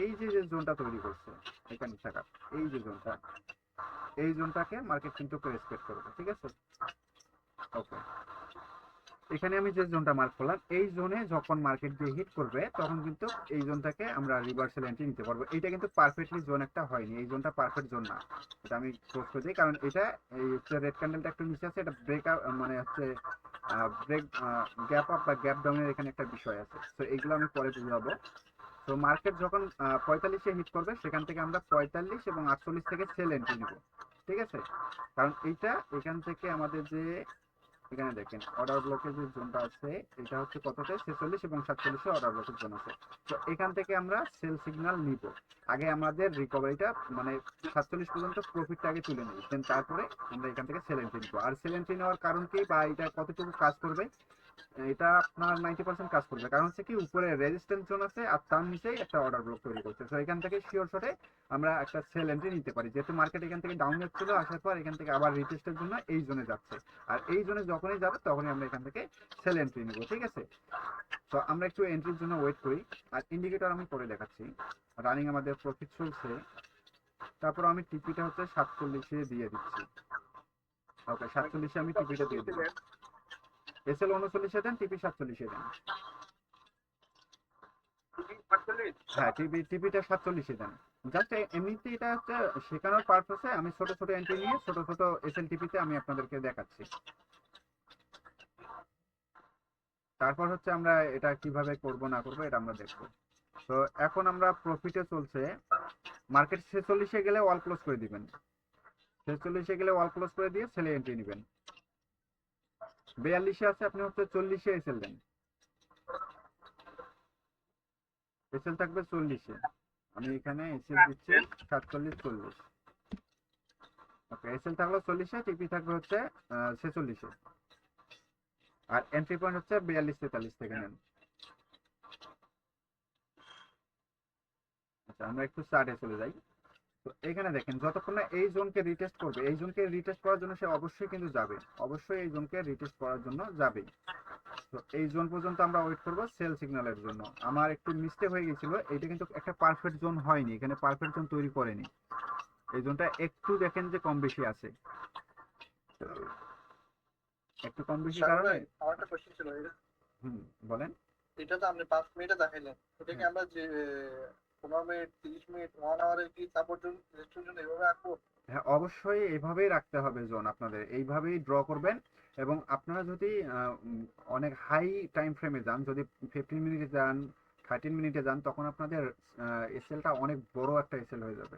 এই যে যে জোনটা তৈরি করছে এখানে থাকা, এই যে জোনটা, এই জোনটাকে মার্কেট কিন্তু রেসপেক্ট করবে, ঠিক আছে? ওকে, এখানে আমি যে জোনটা মার্ক করলাম, এই জোনে যখন মার্কেট দিয়ে হিট করবে তখন কিন্তু এই জোনটাকে আমরা রিভার্সাল এন্ট্রি নিতে পারবো। এটা কিন্তু পারফেক্টলি জোন একটা হয়নি, এই জোনটা পারফেক্ট জোন না, এটা আমি ক্লোজ করে দিই। কারণ এটা এই হচ্ছে রেড ক্যান্ডেলটা একটু নিচে আছে, এটা ব্রেক মানে হচ্ছে ব্রেক গ্যাপ আপ বা গ্যাপ ডাউনের এখানে একটা বিষয় আছে। তো এইগুলো আমি পরে বুঝাবো। তো মার্কেট যখন 45-এ হিট করবে সেখান থেকে আমরা 45 এবং 48 থেকে সেল এন্ট্রি নিব, ঠিক আছে? কারণ এইটা এখান থেকে আমাদের যে এখানে দেখেন অর্ডার ব্লকের যে জোনটা আছে, এটা হচ্ছে কততে 46 এবং 47-এ অর্ডার ব্লকের জোন আছে। তো এখান থেকে আমরা সেল সিগন্যাল নিব। আগে আমাদের রিকভারিটা মানে 47 পর্যন্ত প্রফিটটা আগে তুলে নিই, দেন তারপরে আমরা এখান থেকে সেল এন্ট্রি নিব। আর সেল এন্ট্রি নেওয়ার কারণ কি, বা এটা কতটুকু কাজ করবে, এটা আপনার 90% কাজ করবে। কারণ হচ্ছে কি, উপরে রেজিস্ট্যান্স জোন আছে আর তার নিচেই একটা অর্ডার ব্লক তৈরি করছে। তো এখান থেকে শিওর শটে আমরা একটা সেল এন্ট্রি নিতে পারি, যেহেতু মার্কেট এখান থেকে ডাউন যাচ্ছিল, আসার পর এখান থেকে আবার রিটেস্টের জন্য এই জোনে যাচ্ছে। আর এই জোনে যখনই যাবে তখনই আমরা এখান থেকে সেল এন্ট্রি নিব, ঠিক আছে? তো আমরা একটু এন্ট্রির জন্য ওয়েট করি। আর ইন্ডিকেটর আমি পরে দেখাচ্ছি। রানিং আমাদের প্রফিট চলছে, তারপর আমি টিপিটা হচ্ছে 47-এ দিয়ে দিচ্ছি। ওকে, 47-এ আমি টিপিটা দিয়ে দিলাম। এসএল 39-এ দেন, টিপি 47-এ দেন। হ্যাঁ, টিপিটা 47-এ দেন। জাস্ট এমনিতে এটা হচ্ছে শেখানোর পারপাসে আমি ছোট ছোট এন্ট্রি নিয়ে ছোট ছোট এসএল টিপিতে আমি আপনাদেরকে দেখাচ্ছি। তারপর হচ্ছে আমরা এটা কিভাবে করব না করব এটা আমরা দেখব। তো এখন আমরা প্রফিটে চলছে, মার্কেট 46-এ গেলে অল ক্লোজ করে দিবেন। 46-এ গেলে অল ক্লোজ করে দিয়ে সেলে এন্ট্রি নেবেন। 42-এ আছে, আপনি হচ্ছে 40-এ এসএল দেন। এসএল থাকবে 40-এ, আমি এখানে এসএল দিচ্ছি 47 40। ওকে, এসএল থাকলো 40-এ, টিপি থাকবে হচ্ছে 46-এ। আর এন্ট্রি পয়েন্ট হচ্ছে 42-43 থেকে নেন। আচ্ছা আমরা একটু স্টার্টে চলে যাই। তো এখানে দেখেন যতক্ষণ না এই জোনকে রিটেস্ট করবে, এই জোনকে রিটেস্ট করার জন্য সে অবশ্যই কিন্তু যাবে, অবশ্যই এই জোনকে রিটেস্ট করার জন্য যাবে। তো এই জোন পর্যন্ত আমরা ওয়েট করব সেল সিগন্যালের জন্য। আমার একটু মিস্টেক হয়ে গেছিল, এইটা কিন্তু একটা পারফেক্ট জোন হয়নি, এখানে পারফেক্ট জোন তৈরি করেনি। এই জোনটা একটু দেখেন যে কম বেশি আছে, একটু কম বেশি কারণে। আমার একটা কোশ্চেন ছিল, বলেন। এটা তো আপনি 5 মিনিটে দেখাইলেন, এটা কি আমরা যে 15 মিনিট 30 মিনিট 1 আওয়ারে কি সাপোর্ট জন্য এভাবে রাখবো? হ্যাঁ, অবশ্যই এইভাবেই রাখতে হবে জোন, আপনাদের এইভাবেই ড্র করবেন। এবং আপনারা যদি অনেক হাই টাইম ফ্রেমে যান, যদি 15 মিনিটে যান 13 মিনিটে যান, তখন আপনাদের এসএলটা অনেক বড় একটা এসএল হয়ে যাবে।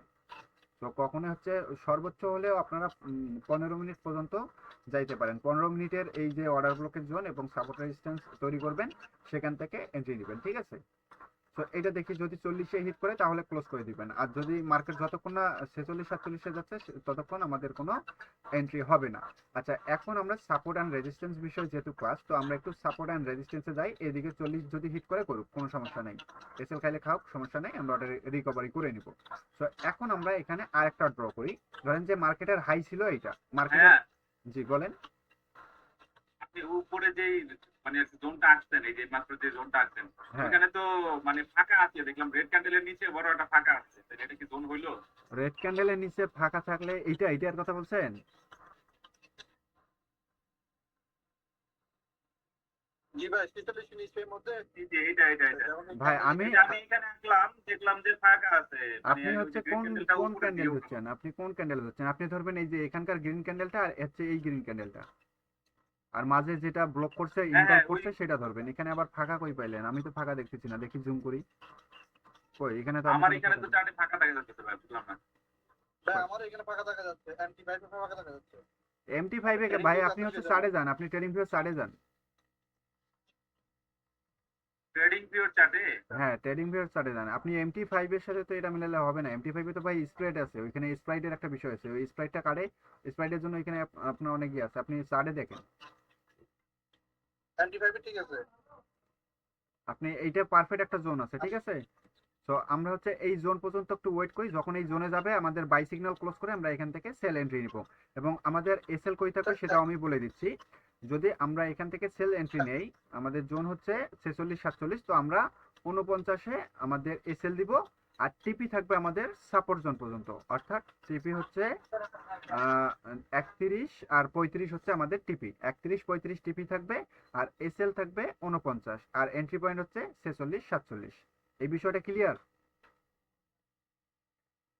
তো কখনো হচ্ছে সর্বোচ্চ হলেও আপনারা 15 মিনিট পর্যন্ত যাইতে পারেন। 15 মিনিটের এই যে অর্ডার ব্লকের জোন এবং সাপোর্ট রেজিস্ট্যান্স তৈরি করবেন, সেখান থেকে এন্ট্রি নেবেন, ঠিক আছে? তো এটা দেখি যদি 40-এ হিট করে তাহলে ক্লোজ করে দিবেন, আর যদি মার্কেট যতক্ষণ না 46-47-এ যাচ্ছে ততক্ষণ আমাদের কোনো এন্ট্রি হবে না। আচ্ছা, এখন আমরা সাপোর্ট অ্যান্ড রেজিস্ট্যান্স বিষয় যেহেতু ক্লাস, তো আমরা একটু সাপোর্ট অ্যান্ড রেজিস্ট্যান্সে যাই। এদিকে 40 যদি হিট করে করুক, কোনো সমস্যা নেই, এসএল খাইলে খাওক, সমস্যা নেই, আমরা ওটা রিকভারি করে নিব। তো এখন আমরা এখানে আরেকটা ড্র করি। ধরেন যে মার্কেটের হাই ছিল এইটা, মার্কেটের, হ্যাঁ, জি বলেন। আপনি উপরে যেই মানে জোনটা আসছেন, এই যে মাত্র যে জোনটা আসছেন, হ্যাঁ, ওখানে তো মানে ফাঁকা আছে, দেখলাম রেড ক্যান্ডেলের নিচে বড় একটা ফাঁকা আছে, তাহলে এটা কি জোন হইলো? রেড ক্যান্ডেলের নিচে ফাঁকা থাকলে এইটার কথা বলছেন? জি ভাই, 46 নিচের মধ্যে এই যে এটা যেমন এই ভাই, candle আমি এই যে আমি এখানে আসলাম, দেখলাম যে ফাঁকা আছে, মানে আপনি ওই হচ্ছে যে গ্রিন কোন ক্যান্ডেলটা কোন উপরে ক্যান্ডেল দিয়ে উঠলো। হচ্ছেন, আপনি কোন ক্যান্ডেল হচ্ছেন? আপনি ধরবেন এই যে এখানকার গ্রিন ক্যান্ডেলটা আর হচ্ছে এই গ্রিন ক্যান্ডেলটা, আর মাঝে যেটা ব্লক করছে, হ্যাঁ ইনকাম হ্যাঁ, ওই করছে, সেটা ধরবেন। এখানে আবার ফাঁকা কই পাইলেন? আমি তো ফাঁকা দেখতেছি না, দেখি জুম করি। কই, এখানে তো আমি আমার কোনো এখানে ফাঁকা তো দেখি- চারটে ফাঁকা দেখা যাচ্ছে ভাই, বুঝলাম না। ভাই আমার এখানে ফাঁকা দেখা যাচ্ছে, MT5 এ ফাঁকা দেখা যাচ্ছে। MT5 এ ট্রেনিং ভাই ভিউ আপনি কাছে হচ্ছে যাবো। সাড়ে যান, আপনি ট্রেডিং ভিউ সাড়ে যান। ট্রেডিং পিরিয়ড চার্টে হ্যাঁ, ট্রেডিং ভিউ সাড়ে যান আপনি। MT5 এর সাথে তো এটা মিলালে হবে না। MT5 এ তো ভাই স্প্রেড আছে, ওইখানে স্প্রাইটের একটা বিষয় আছে, ওই স্প্রাইটটা কাটে। স্প্রাইটের জন্য এখানে আপনার অনেক ইয়ে আছে, আপনি সাড়ে দেখেন। MT5 ঠিক আছে। আপনি এইটা পারফেক্ট একটা জোন আছে, ঠিক আছে। তো আমরা হচ্ছে এই জোন পর্যন্ত একটু ওয়েট করি, যখন এই জোনে যাবে আমাদের বাই সিগন্যাল ক্লোজ করে আমরা এখান থেকে সেল এন্ট্রি নিব। এবং আমাদের এসএল কই থাকবে সেটাও আমি বলে দিচ্ছি। যদি আমরা এখান থেকে সেল এন্ট্রি নেই, আমাদের জোন হচ্ছে 46-47, তো আমরা 49-এ আমাদের এসএল দিব। আর টিপি থাকবে আমাদের সাপোর্ট জোন পর্যন্ত, অর্থাৎ টিপি হচ্ছে 31 আর 35 হচ্ছে আমাদের টিপি। 31-35 টিপি থাকবে, আর এসএল থাকবে 49, আর এন্ট্রি পয়েন্ট হচ্ছে 46-47। এই বিষয়টা ক্লিয়ার?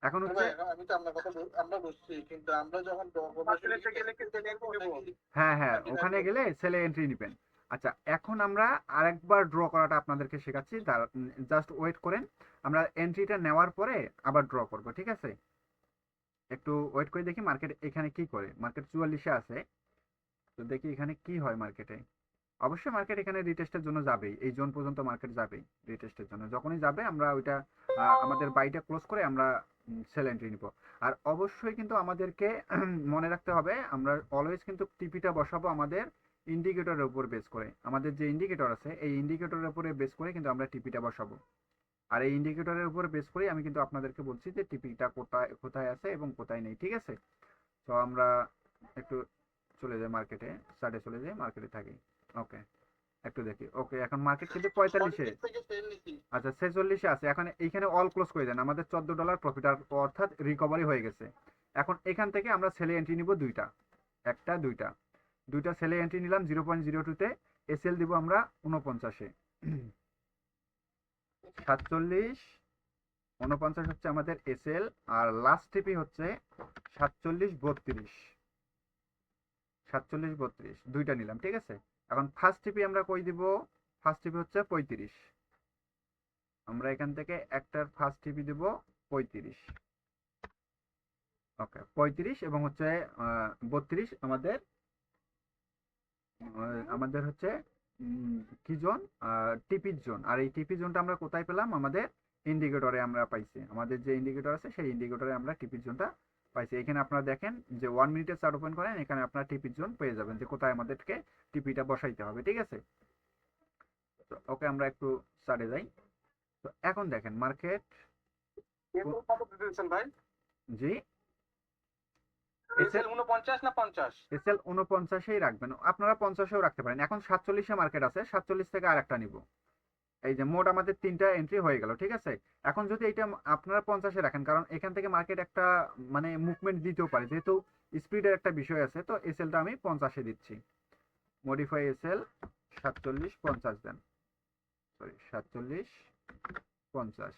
এখন হচ্ছে, ভাই আমি তো আপনার কথা আমরা বুঝছি, কিন্তু আমরা যখন আসলে গেলে কি ট্রেডিং নেবো? হ্যাঁ হ্যাঁ, 35 ওখানে নেবো। গেলে সেলে এন্ট্রি নেবেন। আচ্ছা, এখন আমরা আরেকবার ড্র করাটা আপনাদেরকে শেখাচ্ছি, জাস্ট ওয়েট করেন। আমরা এন্ট্রিটা নেওয়ার পরে আবার ড্র করব, ঠিক আছে? একটু ওয়েট করে দেখি মার্কেট এখানে কি করে। মার্কেট 44-এ আছে, তো দেখি এখানে কি হয় মার্কেটে। অবশ্যই মার্কেট এখানে রিটেস্টের জন্য যাবেই, এই জোন পর্যন্ত মার্কেট যাবেই রিটেস্টের জন্য। যখনই যাবে আমরা ওইটা আমাদের বাইটা ক্লোজ করে আমরা সেল এন্ট্রি নিব। আর অবশ্যই কিন্তু আমাদেরকে মনে রাখতে হবে, আমরা অলওয়েজ কিন্তু টিপিটা বসাবো আমাদের ইন্ডিকেটরের উপর বেস করে। আমাদের যে ইন্ডিকেটর আছে এই ইন্ডিকেটরের উপরে বেস করে কিন্তু আমরা টিপিটা বসাবো। আর এই ইন্ডিকেটরের উপর বেস করে আমি কিন্তু আপনাদেরকে বলছি যে টিপিটা কোথায় কোথায় আছে এবং কোথায় নেই, ঠিক আছে? তো আমরা একটু চলে যাই মার্কেটে, স্টার্টে চলে যাই, মার্কেটে থাকি। ওকে, একটু দেখি। ওকে, এখন মার্কেট কিন্তু 45-এ, 46 থেকে সেল নিছি। আচ্ছা 46-এ আছে। এখন এইখানে অল ক্লোজ করে দেন, আমাদের $14 প্রফিট, অর্থাৎ রিকভারি হয়ে গেছে। এখন এখান থেকে আমরা সেলে এন্ট্রি নিব দুইটা, একটা দুইটা সেলে এন্ট্রি নিলাম 0.02-তে। এসএল দিব আমরা 49-এ। 47, 49 হচ্ছে আমাদের এসএল, আর লাস্ট টিপি হচ্ছে 47-32। 47-32 দুইটা নিলাম, ঠিক আছে। এখন ফার্স্ট টিপি আমরা কই দিব? ফার্স্ট টিপি হচ্ছে 35। আমরা এখান থেকে একটার ফার্স্ট টিপি দিব 35। ওকে, 35 এবং হচ্ছে 32 আমাদের আমাদের হচ্ছে কি জোন? টিপি জোন। আর এই টিপি জোনটা আমরা কোথায় পেলাম? আমাদের ইন্ডিকেটরে আমরা পাইছি। আমাদের যে ইন্ডিকেটর আছে সেই ইন্ডিকেটরে আমরা টিপি জোনটা পাইছি। এখানে আপনারা দেখেন যে 1 মিনিটের চার্ট ওপেন করেন, এখানে আপনারা টিপি জোন পেয়ে যাবেন যে কোথায় আমাদেরকে টিপিটা বসাইতে হবে, ঠিক আছে। তো ওকে, আমরা একটু চার্টে যাই। তো এখন দেখেন মার্কেট, কত দিতেছেন ভাই? জি এসএল 49 না 50? এসএল 49-এই রাখবেন, আপনারা 50-এও রাখতে পারেন। এখন 47-এ মার্কেট আছে, 47 থেকে আরেকটা নিব। এই যে মোট আমাদের 3টা এন্ট্রি হয়ে গেল, ঠিক আছে। এখন যদি এইটা আপনারা 50-এ রাখেন, কারণ এখান থেকে মার্কেট একটা মানে মুভমেন্ট দিতেও পারে, যেহেতু স্পিডের একটা বিষয় আছে, তো এসএলটা আমি 50-এ দিচ্ছি। মডিফাই এসএল 47-50 দেন, সরি 47-50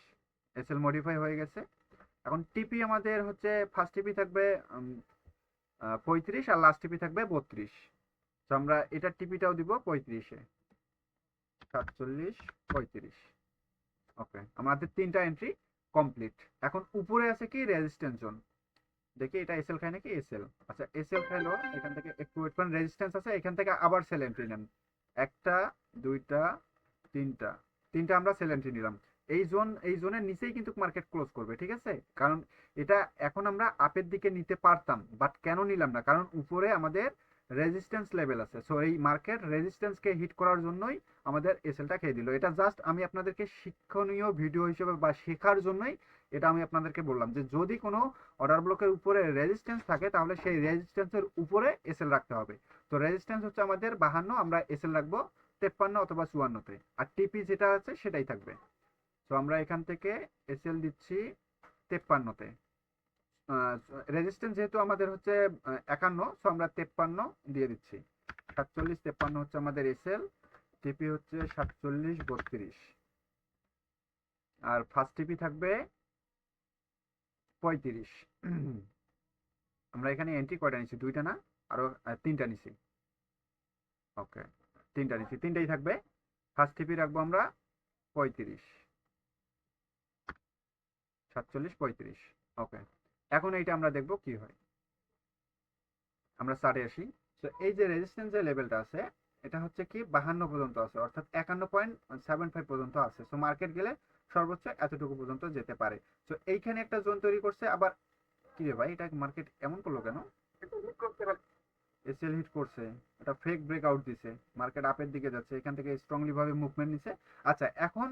এসএল মডিফাই হয়ে গেছে। এখন টিপি আমাদের হচ্ছে ফার্স্ট টিপি থাকবে 35, আর লাস্ট টিপি থাকবে 32। তো আমরা এটার টিপিটাও দিব 35-এ, 47-35। ওকে, আমাদের 3টা এন্ট্রি কমপ্লিট। এখন উপরে আছে কি রেজিস্ট্যান্স জোন, দেখি এটা এসএল খায় নাকি। এসএল, আচ্ছা এসএল খাইলো। এখান থেকে একটু ওয়েট করেন, রেজিস্ট্যান্স আছে, এখান থেকে আবার সেল এন্ট্রি নেন। একটা, দুইটা, তিনটা আমরা সেল এন্ট্রি নিলাম। এই জোনের নিচেই কিন্তু মার্কেট ক্লোজ করবে, ঠিক আছে? কারণ এটা এখন আমরা আপের দিকে নিতে পারতাম, বাট কেন নিলাম না, কারণ উপরে আমাদের রেজিস্ট্যান্স লেভেল আছে। সো এই মার্কেট রেজিস্ট্যান্সকে হিট করার জন্যই আমাদের এসএলটা খেয়ে দিল। এটা জাস্ট আমি আপনাদেরকে শিক্ষণীয় ভিডিও হিসেবে বা শেখার জন্যই এটা আমি আপনাদেরকে বললাম যে যদি কোনো অর্ডার ব্লকের উপরে রেজিস্ট্যান্স থাকে তাহলে সেই রেজিস্ট্যান্সের উপরে এসএল রাখতে হবে। তো রেজিস্ট্যান্স হচ্ছে আমাদের 52, আমরা এসএল রাখবো 53 অথবা 54-তে, আর টিপি যেটা আছে সেটাই থাকবে। তো আমরা এখান থেকে এসএল দিচ্ছি 53-তে। রেজিস্ট্যান্স যেহেতু আমাদের হচ্ছে 51, সো আমরা 53 দিয়ে দিচ্ছি। 47, 53 হচ্ছে আমাদের এসএল, টিপি হচ্ছে 47, 32, আর ফার্স্ট টিপি থাকবে 35। আমরা এখানে এন্ট্রি কয়টা নিচ্ছি? 2টা না, আরো 3টা নিচ্ছি। ওকে, 3টা নিচ্ছি, 3টাই থাকবে। ফার্স্ট টিপি রাখবো আমরা 35, 47, 35। ওকে, এখন এইটা আমরা দেখবো কি হয়। আমরা স্টার্টে আসি। তো এই যে রেজিস্ট্যান্সের লেভেলটা আছে এটা হচ্ছে কি 52 পর্যন্ত আছে, অর্থাৎ 51.75 পর্যন্ত আছে। সো মার্কেট গেলে সর্বোচ্চ এতটুকু পর্যন্ত যেতে পারে। তো এইখানে একটা জোন তৈরি করছে। আবার কি রে ভাই, এটা মার্কেট এমন করলো কেন? এসএল হিট করছে, এটা ফেক ব্রেকআউট দিছে, মার্কেট আপের দিকে যাচ্ছে, এখান থেকে স্ট্রংলি ভাবে মুভমেন্ট নিছে। আচ্ছা, এখন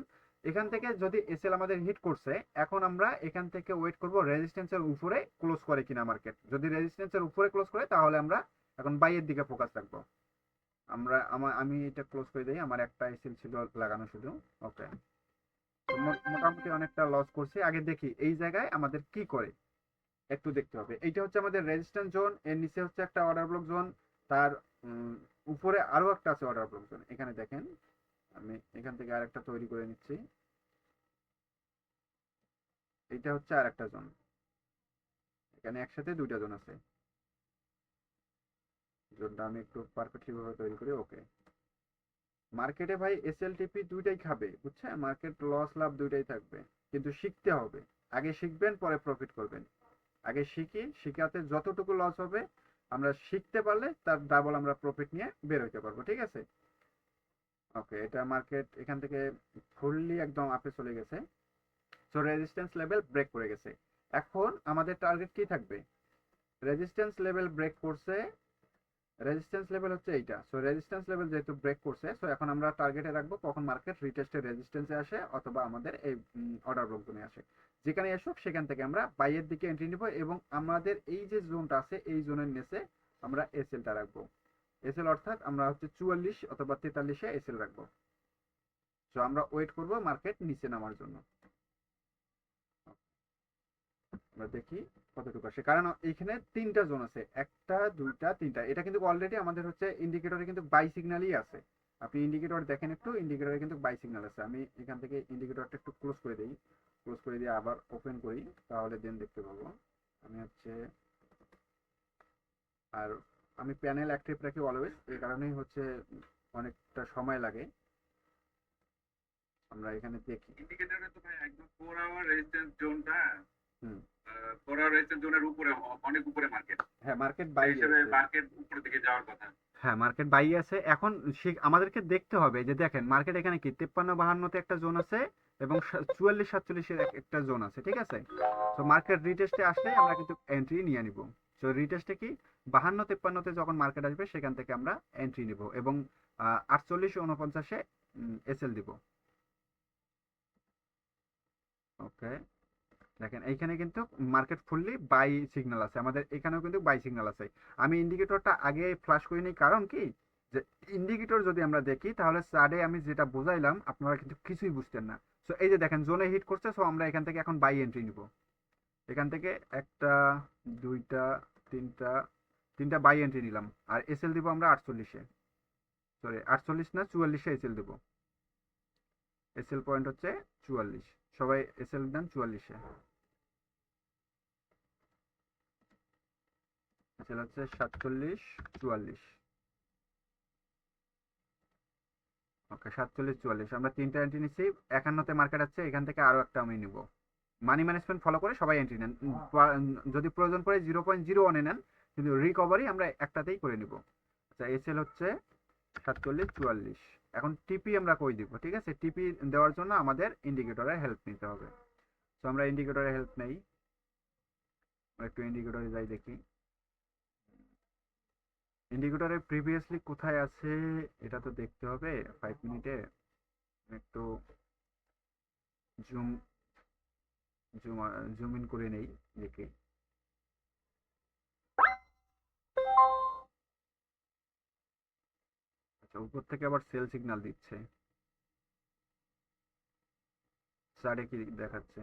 এখান থেকে যদি এসএল আমাদের হিট করছে, এখন আমরা এখান থেকে ওয়েট করব রেজিস্ট্যান্সের উপরে ক্লোজ করে কিনা মার্কেট। যদি রেজিস্ট্যান্সের উপরে ক্লোজ করে তাহলে আমরা এখন বাইয়ের দিকে ফোকাস রাখবো। আমি এটা ক্লোজ করে দিই, আমার একটা এসএল ছিল লাগানো শুধু। ওকে, মোটামুটি অনেকটা লস করছি। আগে দেখি এই জায়গায় আমাদের কি করে, একটু দেখতে হবে। এইটা হচ্ছে আমাদের রেজিস্ট্যান্স জোন, এর নিচে হচ্ছে একটা অর্ডার ব্লক জোন, তার উপরে আরো একটা আছে অর্ডার ব্লক জোন। এখানে দেখেন, আমি এখান থেকে আরেকটা তৈরি করে নিচ্ছি। এইটা হচ্ছে আরেকটা জোন, এখানে একসাথে 2টা জোন আছে। জোনটা আমি একটু পারফেক্টলি ভাবে তৈরি করি। ওকে, মার্কেটে ভাই এসএলটিপি 2টাই খাবে, বুঝছেন? মার্কেট লস লাভ 2টাই থাকবে, কিন্তু শিখতে হবে। আগে শিখবেন, পরে প্রফিট করবেন। আগে শিখি, শিখাতে যতটুকু লস হবে আমরা শিখতে পারলে তার ডাবল আমরা প্রফিট নিয়ে বের হইতে পারবো, ঠিক আছে? ওকে, এটা মার্কেট এখান থেকে ফুললি একদম আপে চলে গেছে। সো রেজিস্ট্যান্স লেভেল ব্রেক করে গেছে। এখন আমাদের টার্গেট কি থাকবে? রেজিস্ট্যান্স লেভেল ব্রেক করছে, রেজিস্ট্যান্স লেভেল হচ্ছে এইটা। সো রেজিস্ট্যান্স লেভেল যেহেতু ব্রেক করছে, সো এখন আমরা টার্গেটে রাখবো কখন মার্কেট রিটেস্টের রেজিস্ট্যান্সে আসে অথবা আমাদের এই অর্ডার ব্লক জোনে আসে। যেখানে আসুক সেখান থেকে আমরা বাইয়ের দিকে এন্ট্রি নিব, এবং আমাদের এই যে জোনটা আছে এই জোনের নিচে আমরা এসএলটা রাখবো। এসএল অর্থাৎ আমরা হচ্ছে 44 অথবা 43-এ এসএল রাখবো। সো আমরা ওয়েট করব মার্কেট নিচে নামার জন্য। আমরা দেখি কতটুকু আসে, কারণ এইখানে 3টা জোন আছে, 1টা 2টা 3টা। এটা কিন্তু অলরেডি আমাদের হচ্ছে ইন্ডিকেটরে কিন্তু বাই সিগন্যালই আছে। আপনি ইন্ডিকেটর দেখেন একটু, ইন্ডিকেটরে কিন্তু বাই সিগন্যাল আছে। আমি এখান থেকে ইন্ডিকেটরটা একটু ক্লোজ করে দিই, ক্লোজ করে দিয়ে আবার ওপেন করি, তাহলে দেন দেখতে পাবো। আমি হচ্ছে, আর আমি প্যানেল অ্যাক্টিভ রাখি অলওয়েজ, এই কারণেই হচ্ছে অনেকটা সময় লাগে। আমরা এখানে দেখি ইন্ডিকেটরে তো ভাই একদম 4 আওয়ার রেজিস্ট্যান্স জোনটা, হুম 4 আওয়ার রেজিস্ট্যান্স জোনের উপরে, অনেক উপরে মার্কেট। হ্যাঁ, মার্কেট সেই বাই হিসেবে আছে। মার্কেট উপরের দিকে যাওয়ার কথা। হ্যাঁ, মার্কেট বাই আছে। এখন আমাদেরকে দেখতে হবে যে দেখেন মার্কেট এখানে কি 53-52-তে একটা জোন আছে এবং 44-47-এর একটা জোন আছে, ঠিক আছে? তো মার্কেট রিটেস্টে আসলে আমরা কিন্তু এন্ট্রি নিয়ে নিব। তো রিটেস্টে কি 52-53-তে যখন মার্কেট আসবে সেখান থেকে আমরা এন্ট্রি নিব, এবং 48-49-এ এসএল দিব। ওকে, দেখেন এইখানে কিন্তু মার্কেট ফুললি বাই সিগন্যাল আছে, আমাদের এখানেও কিন্তু বাই সিগন্যাল আছে। আমি ইন্ডিকেটরটা আগে ফ্ল্যাশ করে নিই, কারণ কি যে ইন্ডিকেটর যদি আমরা দেখি তাহলে সাডে আমি যেটা বোঝাইলাম আপনারা কিন্তু কিছুই বুঝতেন না। সো এই যে দেখেন জোনে হিট করছে, সো আমরা এখান থেকে এখন বাই এন্ট্রি নিব। এখান থেকে 1টা 2টা 3টা বাই এন্ট্রি নিলাম, আর এসএল দিব আমরা 48-এ, সরি 48 না 44-এ এসএল দেব। এসএল পয়েন্ট হচ্ছে 44, সবাই এসএল দেন 44-এ। এসএল হচ্ছে 47 44। ওকে, 47 44 আমরা 3টা এন্ট্রি নিচ্ছি। 51-তে মার্কেট আছে, এখান থেকে আরো একটা আমি নিব। মানি ম্যানেজমেন্ট ফলো করে সবাই এন্ট্রি নেন, যদি প্রয়োজন পড়ে 0.01-এ নেন, কিন্তু রিকভারি আমরা একটাতেই করে নিব। আচ্ছা, এসএল হচ্ছে 47 44। এখন টিপি আমরা কই দিব, ঠিক আছে? টিপি দেওয়ার জন্য আমাদের ইন্ডিকেটরের হেল্প নিতে হবে। তো আমরা ইন্ডিকেটরের হেল্প নেই, একটু ইন্ডিকেটরে যাই দেখি ইন্ডিকেটরে প্রিভিয়াসলি কোথায় আছে এটা তো দেখতে হবে 5 মিনিটে। একটু জুম জুম জুম ইন করে নেই দেখি। আচ্ছা, উপর থেকে আবার সেল সিগন্যাল দিচ্ছে, চার্টে কি দেখাচ্ছে?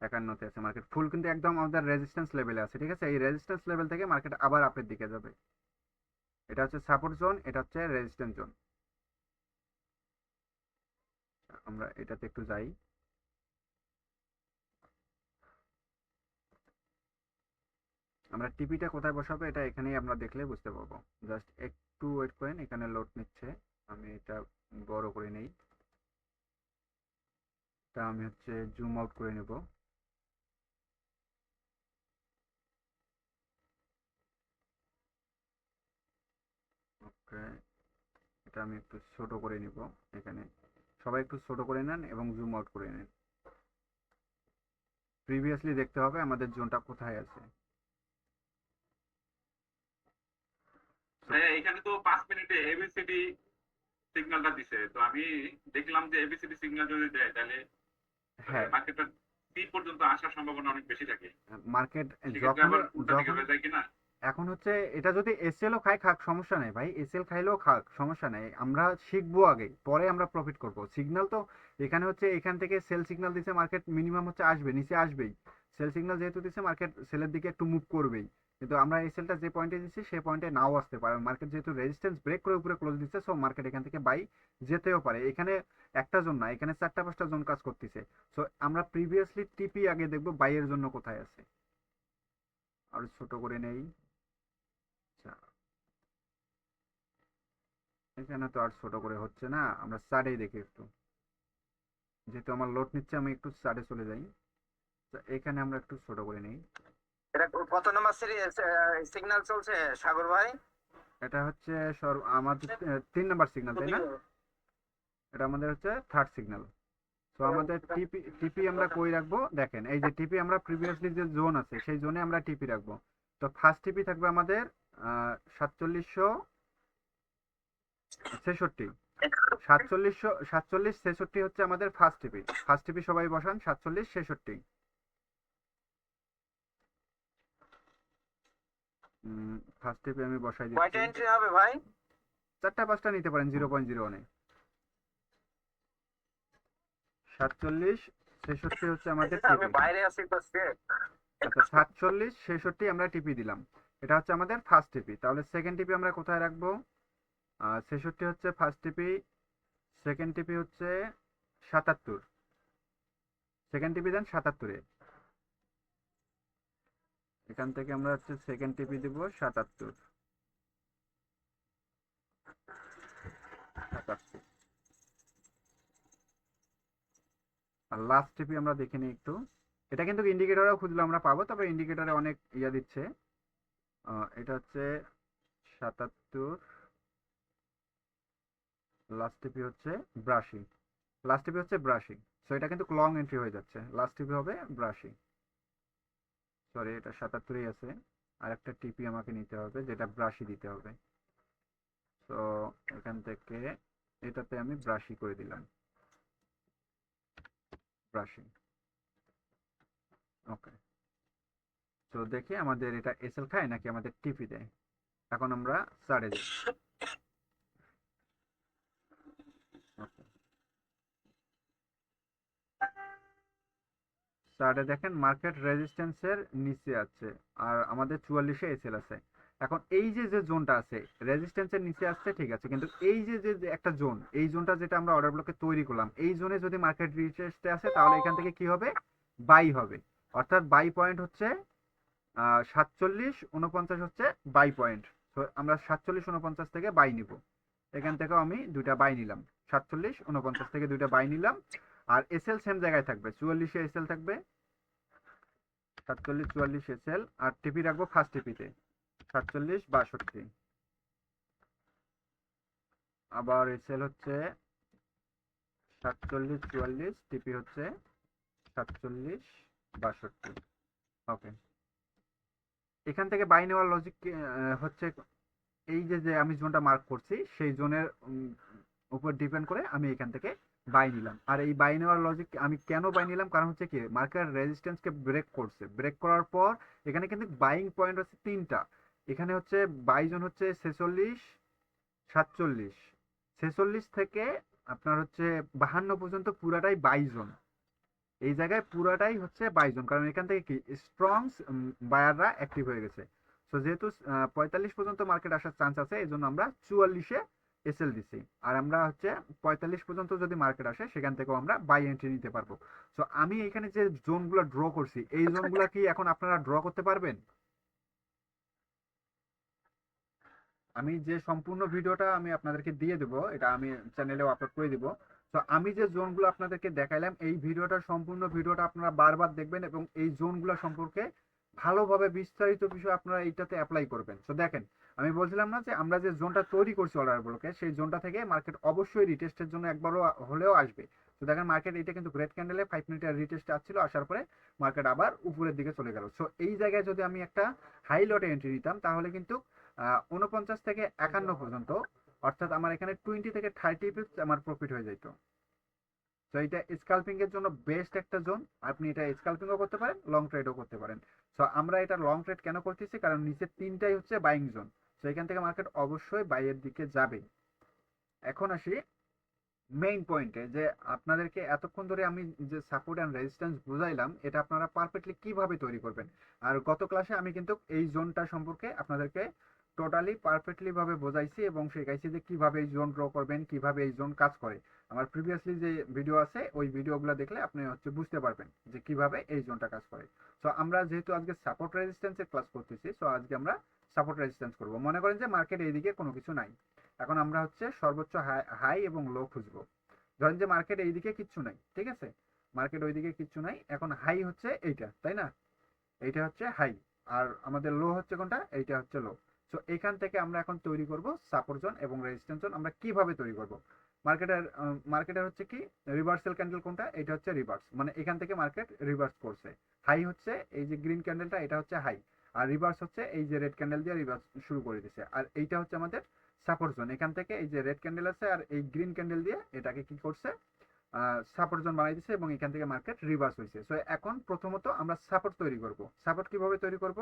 51-তে আছে মার্কেট, ফুল কিন্তু একদম আমাদের রেজিস্ট্যান্স লেভেলে আছে, ঠিক আছে? এই রেজিস্ট্যান্স লেভেল থেকে মার্কেট আবার আপের দিকে যাবে। এটা হচ্ছে সাপোর্ট জোন, এটা হচ্ছে রেজিস্ট্যান্স জোন। আমরা এটাতে একটু যাই। আমরা টিপিটা কোথায় বসাবো এটা এখানেই আমরা দেখলে বুঝতে পারবো। জাস্ট একটু ওয়েট করেন, এখানে লোড নিচ্ছে, আমি এটা বড় করে নেই, তা আমি হচ্ছে জুম আউট করে নেব। ওকে, এটা আমি একটু ছোট করে নিব। এখানে সবাই একটু ছোট করে নেন এবং জুম আউট করে নেন। প্রিভিয়াসলি দেখতে হবে আমাদের জোনটা কোথায় আছে। এখানে তো 5 মিনিটে এবিসিডি সিগন্যালটা দিছে, তো আমি দেখলাম যে এবিসিডি সিগন্যাল যদি দেয় তাহলে হ্যাঁ, মার্কেটটা সি পর্যন্ত আসার সম্ভাবনা অনেক বেশি থাকে। মার্কেট সেক্ষেত্রে যখন আবার উল্টা দিকে যখন হয়ে যায় কিনা। এখন হচ্ছে এটা যদি এসএলও খায় খাক, সমস্যা নেই ভাই, এসএল খাইলেও খাক, সমস্যা নেই। আমরা শিখবো আগে, পরে আমরা প্রফিট করব। সিগন্যাল তো এখানে হচ্ছে, এখান থেকে সেল সিগন্যাল দিছে, মার্কেট মিনিমাম হচ্ছে আসবে, নিচে আসবেই। সেল সিগন্যাল যেহেতু দিছে, মার্কেট সেলের দিকে একটু মুভ করবেই। কিন্তু আমরা এসএলটা যে পয়েন্টে দিচ্ছি সেই পয়েন্টে নাও আসতে পারে। মার্কেট যেহেতু রেজিস্ট্যান্স ব্রেক করে উপরে ক্লোজ দিচ্ছে, সো মার্কেট এখান থেকে বাই যেতেও পারে। এখানে একটা জোন না, এখানে 4টা 5টা জোন কাজ করতেছে। সো আমরা প্রিভিয়াসলি টিপি আগে দেখবো বাইয়ের জন্য কোথায় আছে। আর ছোট করে নেই। আচ্ছা, এখানে তো আর ছোট করে হচ্ছে না, আমরা সাইডেই দেখি একটু। যেহেতু আমার লোড নিচ্ছে, আমি একটু সাইডে চলে যাই। তো এখানে আমরা একটু ছোট করে নেই। এটা কত নম্বর সিগন্যাল চলছে সাগর ভাই? এটা হচ্ছে আমাদের 3 নাম্বার সিগন্যাল, তাই না? এটা আমাদের হচ্ছে থার্ড সিগন্যাল। তো আমাদের টিপি টিপি আমরা কই রাখবো দেখেন, এই যে টিপি আমরা প্রিভিয়াসলি যে জোন আছে সেই জোনে আমরা টিপি রাখবো। তো ফার্স্ট টিপি থাকবে আমাদের 4766। 4766 হচ্ছে আমাদের ফার্স্ট টিপি। ফার্স্ট টিপি সবাই বসান 4766। ফার্স্ট টিপি আমি বসাই কয়টা দিচ্ছি। এন্ট্রি হবে ভাই? 4টা 5টা নিতে পারেন 0.01-এ। 4766 হচ্ছে আমাদের আমি টিপি। বাইরে আছি তো আচ্ছা, 4766 আমরা টিপি দিলাম, এটা হচ্ছে আমাদের ফার্স্ট টিপি। তাহলে সেকেন্ড টিপি আমরা কোথায় রাখবো? 66 হচ্ছে ফার্স্ট টিপি, সেকেন্ড টিপি হচ্ছে 77। সেকেন্ড টিপি দেন 77-এ। এখান থেকে আমরা হচ্ছে সেকেন্ড টিপি দিব 77। আর লাস্ট টিপি আমরা দেখে নিই একটু। এটা কিন্তু ইন্ডিকেটরেও খুঁজলে আমরা পাবো, তবে ইন্ডিকেটরে অনেক ইয়া দিচ্ছে। এটা হচ্ছে 77। লাস্ট টিপি হচ্ছে ব্রাশি। লাস্ট টিপি হচ্ছে ব্রাশি। সো এটা কিন্তু লং এন্ট্রি হয়ে যাচ্ছে, লাস্ট টিপি হবে ব্রাশি। সরি, এটা 77-এই আছে। আর একটা টিপি আমাকে নিতে হবে যেটা ব্রাশি দিতে হবে। তো এখান থেকে এটাতে আমি ব্রাশি করে দিলাম, ব্রাশি। ওকে, তো দেখি আমাদের এটা এসএল খায় নাকি আমাদের টিপি দেয়। এখন আমরা সাড়ে যাই। ওকে, চার্টে দেখেন মার্কেট রেজিস্ট্যান্সের নিচে আছে, আর আমাদের 44-এ এসএল আছে। এখন এই যে যে জোনটা আছে রেজিস্ট্যান্সের নিচে আসছে, ঠিক আছে, কিন্তু এই যে যে যে একটা জোন, এই জোনটা যেটা আমরা অর্ডার ব্লকে তৈরি করলাম, এই জোনে যদি মার্কেট রিটেস্টে আসে তাহলে এখান থেকে কি হবে? বাই হবে। অর্থাৎ বাই পয়েন্ট হচ্ছে 4749 হচ্ছে বাই পয়েন্ট। তো আমরা 4749 থেকে বাই নিব। এখান থেকে আমি দুইটা বাই নিলাম, 4749 থেকে দুইটা বাই নিলাম। আর এসএল সেম জায়গায় থাকবে, 44-এ এসএল থাকবে, 47 44 এসএল। আর টিপি রাখবো ফার্স্ট টিপিতে 47 62। আবার এসএল হচ্ছে 47 44, টিপি হচ্ছে 47 62। ওকে, এখান থেকে বাই নেওয়ার লজিক হচ্ছে এই যে যে আমি জোনটা মার্ক করছি সেই জোনের উপর ডিপেন্ড করে আমি এখান থেকে বাই নিলাম। আর এই বাই নেওয়ার লজিক আমি কেন বাই নিলাম, কারণ হচ্ছে কি মার্কেট রেজিস্ট্যান্সকে ব্রেক করছে, ব্রেক করার পর এখানে কিন্তু বাইং পয়েন্ট হচ্ছে তিনটা। এখানে হচ্ছে বাই জোন হচ্ছে 46 47, 46 থেকে আপনার হচ্ছে 52 পর্যন্ত পুরাটাই বাই জোন। এই জায়গায় পুরাটাই হচ্ছে বাই জোন, কারণ এখান থেকে কি স্ট্রং বায়াররা অ্যাক্টিভ হয়ে গেছে। সো যেহেতু 45 পর্যন্ত মার্কেট আসার চান্স আছে, এই জন্য আমরা 44-এ এসএল দিছি। আর আমরা হচ্ছে 45 পর্যন্ত যদি মার্কেট আসে সেখান থেকেও আমরা বাই এন্ট্রি নিতে পারবো। সো আমি এখানে যে জোনগুলো ড্র করছি এই জোনগুলো কি এখন আপনারা ড্র করতে পারবেন? আমি যে সম্পূর্ণ ভিডিওটা আমি আপনাদেরকে দিয়ে দেবো, এটা আমি চ্যানেলেও আপলোড করে দিব। তো আমি যে জোনগুলো আপনাদেরকে দেখাইলাম এই ভিডিওটার সম্পূর্ণ ভিডিওটা আপনারা বারবার দেখবেন এবং এই জোনগুলো সম্পর্কে ভালোভাবে বিস্তারিত বিষয় আপনারা এইটাতে অ্যাপ্লাই করবেন। তো দেখেন, আমি বলছিলাম না যে আমরা যে জোনটা তৈরি করছি অর্ডার ব্লকে, সেই জোনটা থেকে মার্কেট অবশ্যই রিটেস্টের জন্য একবারও হলেও আসবে। তো দেখেন মার্কেট এটা কিন্তু গ্রেট ক্যান্ডেলে 5 মিনিটের রিটেস্ট আসছিল, আসার পরে মার্কেট আবার উপরের দিকে চলে গেল। সো এই জায়গায় যদি আমি একটা হাই লটে এন্ট্রি নিতাম তাহলে কিন্তু 49 থেকে 51 পর্যন্ত, অর্থাৎ আমার এখানে 20 থেকে 30 পিপস আমার প্রফিট হয়ে যেত। তো এটা স্কাল্পিং এর জন্য বেস্ট একটা জোন। আপনি এটা স্কাল্পিংও করতে পারেন, লং ট্রেডও করতে পারেন। সো আমরা এটা লং ট্রেড কেন করতেছি, কারণ নিচের তিনটাই হচ্ছে বাইং জোন। তো এখান থেকে মার্কেট অবশ্যই বাইয়ের দিকে যাবে। এখন আসি মেইন পয়েন্টে, যে আপনাদেরকে এতক্ষণ ধরে আমি যে সাপোর্ট অ্যান্ড রেজিস্ট্যান্স বুঝাইলাম এটা আপনারা পারফেক্টলি কিভাবে তৈরি করবেন। আর গত ক্লাসে আমি কিন্তু এই জোনটা সম্পর্কে আপনাদেরকে টোটালি পারফেক্টলি ভাবে বোঝাইছি এবং শেখাইছি যে কিভাবে এই জোন ড্র করবেন, কিভাবে এই জোন কাজ করে। আমার প্রিভিয়াসলি যে ভিডিও আছে ওই ভিডিওগুলো দেখলে আপনি হচ্ছে বুঝতে পারবেন যে কিভাবে এই জোনটা কাজ করে। সো আমরা যেহেতু আজকে সাপোর্ট রেজিস্ট্যান্সের ক্লাস করতেছি, সো আজকে আমরা সাপোর্ট রেজিস্ট্যান্স করব। মনে করেন যে মার্কেট এইদিকে কোনো কিছু নাই, এখন আমরা হচ্ছে সর্বোচ্চ হাই এবং লো খুঁজবো। ধরেন যে মার্কেট এইদিকে কিচ্ছু নাই, ঠিক আছে, মার্কেট ওইদিকে কিচ্ছু নাই, এখন হাই হচ্ছে এইটা, তাই না, এইটা হচ্ছে হাই, আর আমাদের লো হচ্ছে কোনটা, এইটা হচ্ছে লো। সো এখান থেকে আমরা এখন তৈরি করব সাপোর্ট জোন এবং রেজিস্ট্যান্স জোন। আমরা কিভাবে তৈরি করব, মার্কেটের হচ্ছে কি রিভার্সাল ক্যান্ডেল কোনটা, এটা হচ্ছে রিভার্স, মানে এখান থেকে মার্কেট রিভার্স করছে। হাই হচ্ছে এই যে গ্রিন ক্যান্ডেলটা, এটা হচ্ছে হাই, আর রিভার্স হচ্ছে এই যে রেড ক্যান্ডেল দিয়ে রিভার্স শুরু করে দিছে। আর এইটা হচ্ছে আমাদের সাপোর্ট জোন, এখান থেকে এই যে রেড ক্যান্ডেল আছে আর এই গ্রিন ক্যান্ডেল দিয়ে এটাকে কি করছে, সাপোর্ট জোন বানাই দিছে এবং এখান থেকে মার্কেট রিভার্স হয়েছে। সো এখন প্রথমত আমরা সাপোর্ট তৈরি করব। সাপোর্ট কিভাবে তৈরি করব,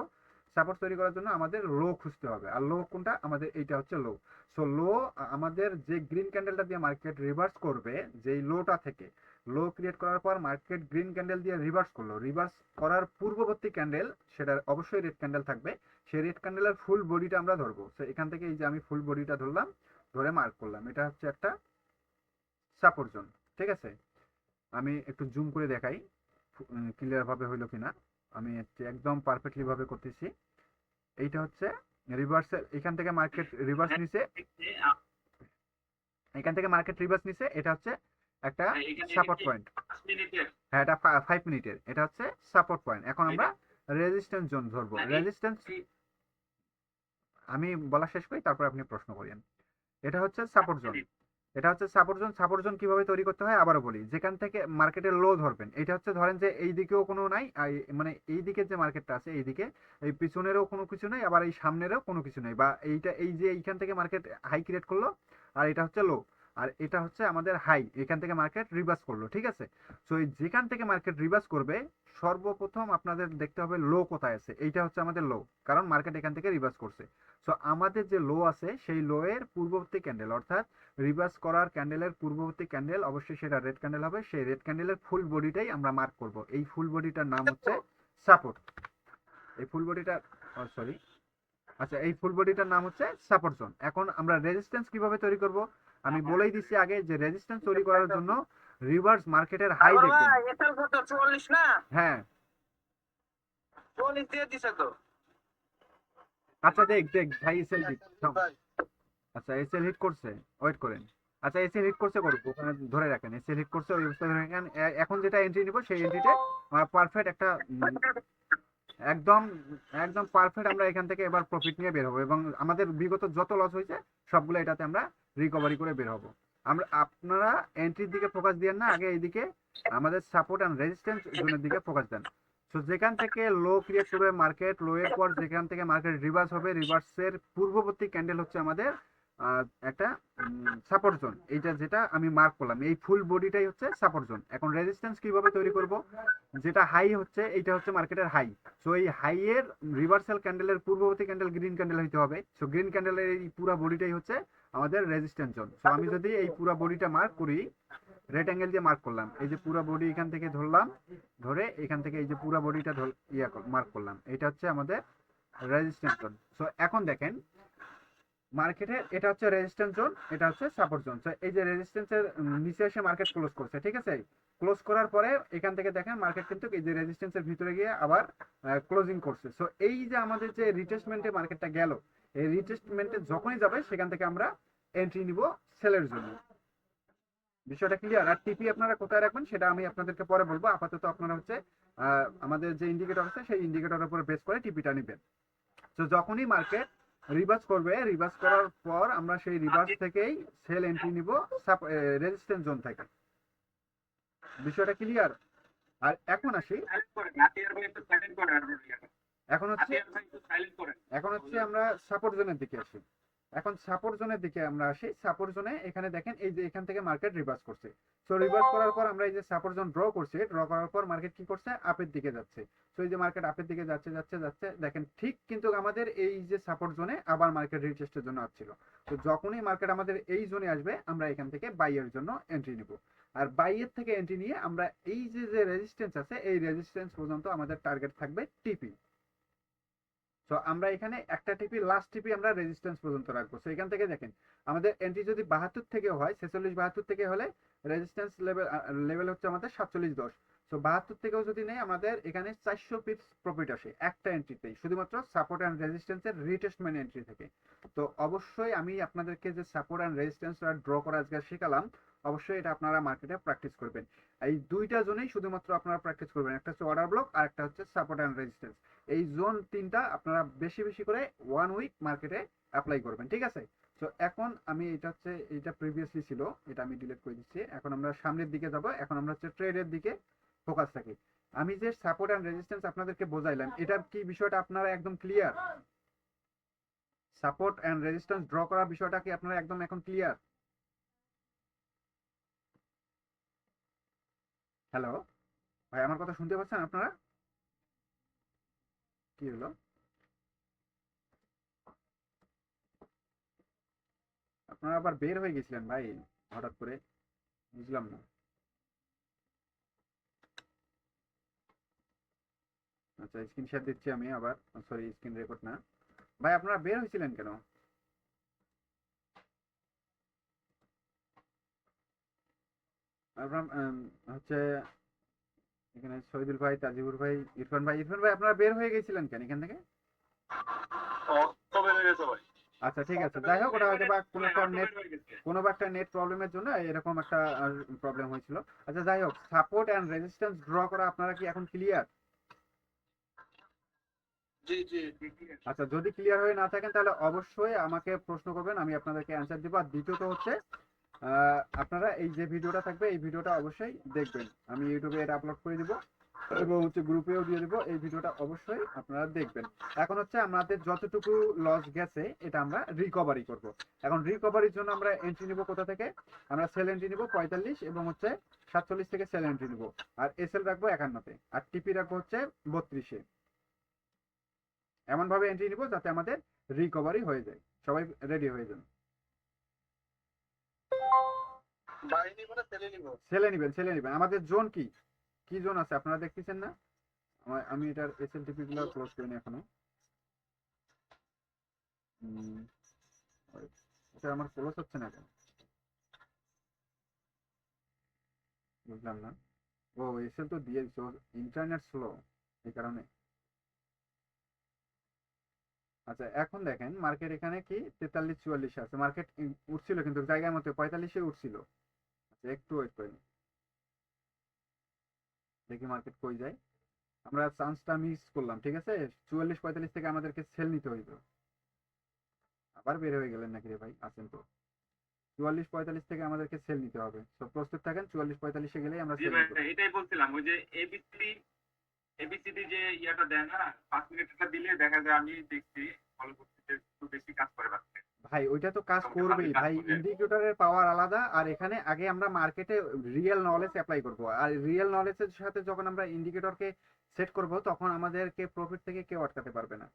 সাপোর্ট তৈরি করার জন্য আমাদের লো খুঁজতে হবে। আর লো কোনটা, আমাদের এইটা হচ্ছে লো। সো লো আমাদের যে গ্রিন ক্যান্ডেলটা দিয়ে মার্কেট রিভার্স করবে, যেই লোটা থেকে লো ক্রিয়েট করার পর মার্কেট গ্রিন ক্যান্ডেল দিয়ে রিভার্স করলো, রিভার্স করার পূর্ববর্তী ক্যান্ডেল সেটা অবশ্যই রেড ক্যান্ডেল থাকবে, সেই রেড ক্যান্ডেলের ফুল বডিটা আমরা ধরবো। সো এখান থেকে এই যে আমি ফুল বডিটা ধরলাম, ধরে মার্ক করলাম, এটা হচ্ছে একটা সাপোর্ট জোন। ঠিক আছে, আমি একটু জুম করে দেখাই ক্লিয়ার ভাবে হইলো কিনা। আমি একদম পারফেক্টলি ভাবে করতেছি। এইটা হচ্ছে রিভার্সাল, এখান থেকে মার্কেট রিভার্স নিছে, এখান থেকে মার্কেট রিভার্স নিছে, এটা হচ্ছে একটা সাপোর্ট পয়েন্ট। হ্যাঁ, এটা 5 মিনিটের, এটা হচ্ছে সাপোর্ট পয়েন্ট। এখন আমরা রেজিস্ট্যান্স জোন ধরবো। রেজিস্ট্যান্স আমি বলা শেষ করি, তারপর আপনি প্রশ্ন করেন। এটা হচ্ছে সাপোর্ট জোন, এটা হচ্ছে সাপোর্ট জোন। সাপোর্ট জোন কিভাবে তৈরি করতে হয় আবারও বলি, যেখান থেকে মার্কেটের লো ধরবেন, এটা হচ্ছে ধরেন যে এই দিকেও কোনো নাই, মানে এই দিকে যে মার্কেটটা আছে এইদিকে, এই পিছনেরও কোনো কিছু নাই, আবার এই সামনেরও কোনো কিছু নেই, বা এইটা এই যে এইখান থেকে মার্কেট হাই ক্রিয়েট করলো আর এটা হচ্ছে লো, আর এটা হচ্ছে আমাদের হাই, এখান থেকে মার্কেট রিভার্স করলো। ঠিক আছে, সো যেখান থেকে মার্কেট রিভার্স করবে সর্বপ্রথম আপনাদের দেখতে হবে লো কোথায় আছে। এইটা হচ্ছে আমাদের লো, কারণ মার্কেট এখান থেকে রিভার্স করছে। সো আমাদের যে লো আছে সেই লো এর পূর্ববর্তী ক্যান্ডেল, অর্থাৎ রিভার্স করার ক্যান্ডেলের পূর্ববর্তী ক্যান্ডেল, অবশ্যই সেটা রেড ক্যান্ডেল হবে, সেই রেড ক্যান্ডেলের ফুল বডিটাই আমরা মার্ক করব। এই ফুল বডিটার নাম হচ্ছে সাপোর্ট। এই ফুল বডিটার সরি আচ্ছা, এই ফুল বডিটার নাম হচ্ছে সাপোর্ট জোন। এখন আমরা রেজিস্ট্যান্স কিভাবে তৈরি করব, আমি বলেই দিচ্ছি আগে যে রেজিস্ট্যান্স তৈরি করার জন্য রিভার্স মার্কেটের হাই দেখবেন। এসএল কত 44 না? হ্যাঁ 44 দিয়ে দিছে তো। আচ্ছা দেখ ভাই, এসএল হিট, আচ্ছা এসএল হিট করছে, ওয়েট করেন। আচ্ছা এসএল হিট করছে, করুক, ওখানে ধরে রাখেন, এসএল হিট করছে, ওই অবস্থায় ধরে রাখেন। এখন যেটা এন্ট্রি নিব সেই এন্ট্রিতে পারফেক্ট একটা একদম একদম পারফেক্ট আমরা এখান থেকে এবার প্রফিট নিয়ে বের হবো এবং আমাদের বিগত যত লস হয়েছে সবগুলো এটাতে আমরা রিকভারি করে বের হব। আপনারা এন্ট্রির দিকে ফোকাস দেন না, আগে এইদিকে আমাদের সাপোর্ট অ্যান্ড রেজিস্ট্যান্স জোনের দিকে ফোকাস দেন। সো যেখান থেকে লো ক্রিয়েট করবে মার্কেট, লো এর পর যেখান থেকে মার্কেট রিভার্স হবে, রিভার্সের পূর্ববর্তী ক্যান্ডেল হচ্ছে আমাদের একটা সাপোর্ট জোন। এইটা যেটা আমি মার্ক করলাম, এই ফুল বডিটাই হচ্ছে সাপোর্ট জোন। এখন রেজিস্ট্যান্স কিভাবে তৈরি করব, যেটা হাই হচ্ছে এইটা হচ্ছে মার্কেটের হাই। সো এই হাই এর রিভার্সাল ক্যান্ডেলের পূর্ববর্তী ক্যান্ডেল গ্রিন ক্যান্ডেল হইতে হবে। সো গ্রিন ক্যান্ডেলের এই পুরো বডিটাই হচ্ছে আমাদের রেজিস্ট্যান্স জোন। সো আমি যদি এই পুরো বডিটা মার্ক করি, রেড অ্যাঙ্গেল দিয়ে মার্ক করলাম, এই যে পুরো বডি এখান থেকে ধরলাম, ধরে এখান থেকে এই যে পুরো বডিটা মার্ক করলাম, এটা হচ্ছে আমাদের রেজিস্ট্যান্স জোন। সো এখন দেখেন মার্কেটের এটা হচ্ছে রেজিস্ট্যান্স জোন, এটা হচ্ছে সাপোর্ট জোন। সো এই যে রেজিস্ট্যান্সের নিচে এসে মার্কেট ক্লোজ করছে, ঠিক আছে। ক্লোজ করার পরে এখান থেকে দেখেন মার্কেট কিন্তু এই যে রেজিস্ট্যান্সের ভিতরে গিয়ে আবার ক্লোজিং করছে। সো এই যে আমাদের যে রিটেস্টমেন্টে মার্কেটটা গেল, এই রিটেস্টমেন্টে যখনই যাবে সেখান থেকে আমরা এন্ট্রি নিব সেলের জন্য। বিষয়টা ক্লিয়ার? আর টিপি আপনারা কোথায় রাখবেন সেটা আমি আপনাদেরকে পরে বলবো। আপাতত আপনারা হচ্ছে আমাদের যে ইন্ডিকেটর আছে সেই ইন্ডিকেটরের উপর বেস করে টিপিটা নেবেন। তো যখনই মার্কেট রিভার্স করবে, রিভার্স করার পর আমরা সেই রিভার্স থেকেই সেল এন্ট্রি নিব রেজিস্ট্যান্স জোন থেকে। বিষয়টা ক্লিয়ার? আর এখন আসি, এখন হচ্ছে আমরা সাপোর্ট জোনের দিকে আসি। এখন সাপোর্ট জোনের দিকে আমরা আসি। সাপোর্ট জোনে এখানে দেখেন এই যে এখান থেকে মার্কেট রিভার্স করছে। সো রিভার্স করার পর আমরা এই যে সাপোর্ট জোন ড্র করছি, ড্র করার পর মার্কেট কি করছে, আপের দিকে যাচ্ছে। সো এই যে মার্কেট আপের দিকে যাচ্ছে যাচ্ছে যাচ্ছে, দেখেন ঠিক কিন্তু আমাদের এই যে সাপোর্ট জোনে আবার মার্কেট রিটেস্টের জন্য আসছিল। তো যখনই মার্কেট আমাদের এই জোনে আসবে আমরা এখান থেকে বাইয়ের জন্য এন্ট্রি নিব। আর বাইয়ের থেকে এন্ট্রি নিয়ে আমরা এই যে যে রেজিস্ট্যান্স আছে এই রেজিস্ট্যান্স পর্যন্ত আমাদের টার্গেট থাকবে টিপি। তো আমরা এখানে একটা টিপি, লাস্ট টিপি আমরা রেজিস্ট্যান্স পর্যন্ত রাখবো। সো এখান থেকে দেখেন আমাদের এন্ট্রি যদি 72 থেকে হয়, 46 72 থেকে হলে রেজিস্ট্যান্স লেভেল হচ্ছে আমাদের 47.10। সো 72 থেকেও যদি নেই আমাদের এখানে 400 পিপস প্রফিট আসে একটা এন্ট্রিতেই, শুধুমাত্র সাপোর্ট অ্যান্ড রেজিস্ট্যান্সের রিটেস্টমেন্ট এন্ট্রি থেকে। তো অবশ্যই আমি আপনাদেরকে যে সাপোর্ট অ্যান্ড রেজিস্ট্যান্সটা ড্র করা আজকে শেখালাম, অবশ্যই এটা আপনারা মার্কেটে প্র্যাকটিস করবেন। এই দুইটা জোনেই শুধুমাত্র আপনারা প্র্যাকটিস করবেন, একটা হচ্ছে অর্ডার ব্লক আর একটা হচ্ছে সাপোর্ট অ্যান্ড রেজিস্ট্যান্স। এই জোন তিনটা আপনারা বেশি বেশি করে 1 উইক মার্কেটে অ্যাপ্লাই করবেন, ঠিক আছে। তো এখন আমি এটা হচ্ছে, এটা প্রিভিয়াসলি ছিল, এটা আমি ডিলিট করে দিচ্ছি। এখন আমরা সামনের দিকে যাব। এখন আমরা হচ্ছে ট্রেডের দিকে ফোকাস থাকি। আমি যে সাপোর্ট অ্যান্ড রেজিস্ট্যান্স আপনাদেরকে বোঝাইলাম, এটার কি বিষয়টা আপনারা একদম clear? Support and resistance draw করার বিষয়টা কি আপনারা একদম এখন ক্লিয়ার? হ্যালো ভাই, আমার কথা শুনতে পাচ্ছেন আপনারা? কি হলো? আপনারা আবার বের হয়ে গেছিলেন ভাই হঠাৎ করে, বুঝলাম না। আচ্ছা, স্ক্রিন শেয়ার দিচ্ছি আমি আবার, সরি স্ক্রিন রেকর্ড না। ভাই আপনারা বের হয়েছিলেন কেন? আপনার হচ্ছে এখানে শহীদুল ভাই, তাজিবুর ভাই, ইরফান ভাই, ইরফান ভাই আপনারা বের হয়ে গেছিলেন কেন এখান থেকে? আচ্ছা ঠিক আছে, যাই হোক, ওটা হয়তো বা কোনো একটা নেট প্রবলেমের জন্য এরকম একটা প্রবলেম হয়েছিল। আচ্ছা যাই হোক, সাপোর্ট অ্যান্ড রেজিস্ট্যান্স ড্র করা আপনারা কি এখন ক্লিয়ার? জি জি। আচ্ছা, যদি ক্লিয়ার হয়ে না থাকেন তাহলে অবশ্যই আমাকে প্রশ্ন করবেন, আমি আপনাদেরকে অ্যান্সার দিব। আর দ্বিতীয়ত হচ্ছে আপনারা এই যে ভিডিওটা থাকবে এই ভিডিওটা অবশ্যই দেখবেন। আমি ইউটিউবে এটা আপলোড করে দিব এবং হচ্ছে গ্রুপেও দিয়ে দেবো, এই ভিডিওটা অবশ্যই আপনারা দেখবেন। এখন হচ্ছে আমাদের যতটুকু লস গেছে এটা আমরা রিকভারি করব। এখন রিকভারির জন্য আমরা এন্ট্রি নিব কোথা থেকে? আমরা সেল এন্ট্রি নিব 45 এবং হচ্ছে 47 থেকে সেল এন্ট্রি নিব। আর এসএল রাখবো 51-তে, আর টিপি রাখবো হচ্ছে 32-এ। এমন ভাবে এন্ট্রি নিব যাতে আমাদের রিকভারি হয়ে যায়। সবাই রেডি হয়ে যান। বাই নিব না সেলে নিব? সেলে নিবেন, সেলে নিবেন। আমাদের জোন কি কি জোন আছে আপনারা দেখতেছেন না? আমি এটার এসএলটিপি গুলো ক্লোজ করিনি এখনো। এটা আমার ক্লোজ হচ্ছে না কেন, বুঝলাম না। ও এসএল তো দিয়ে দিচ্ছে, ইন্টারনেট স্লো এই কারণে। আচ্ছা এখন দেখেন মার্কেট এখানে কি 43-44 আছে, মার্কেট উঠছিল কিন্তু জায়গার মধ্যে 45-এ উঠছিল। আচ্ছা একটু ওয়েট করেন, দেখি মার্কেট কই যায়। আমরা চান্সটা মিস করলাম, ঠিক আছে। 44-45 থেকে আমাদেরকে সেল নিতে হইতো। আবার বের হয়ে গেলেন নাকি রে ভাই? আছেন তো? 44-45 থেকে আমাদেরকে সেল নিতে হবে। তো প্রস্তুত থাকেন, 44-45-এ গেলেই আমরা জি সেল ভাই, নিব। এটাই বলছিলাম, ওই যে এবিসিডি যে ইয়াটা দেয় না, 5 মিনিটটা দিলে দেখা যায়, আমি দেখছি ফলো করছি যে একটু বেশি কাজ করে বাচ্চা, ভাই ওইটা তো কাজ মোটামুটি করবেই ভালোই কাজ ভাই, করে। ইন্ডিকেটরের পাওয়ার আলাদা। আর এখানে আগে আমরা মার্কেটে রিয়েল নলেজ অ্যাপ্লাই করব, আর রিয়েল নলেজের সাথে যখন আমরা ইন্ডিকেটরকে সেট করব তখন আমাদেরকে প্রফিট থেকে কেউ আটকাতে পারবে না।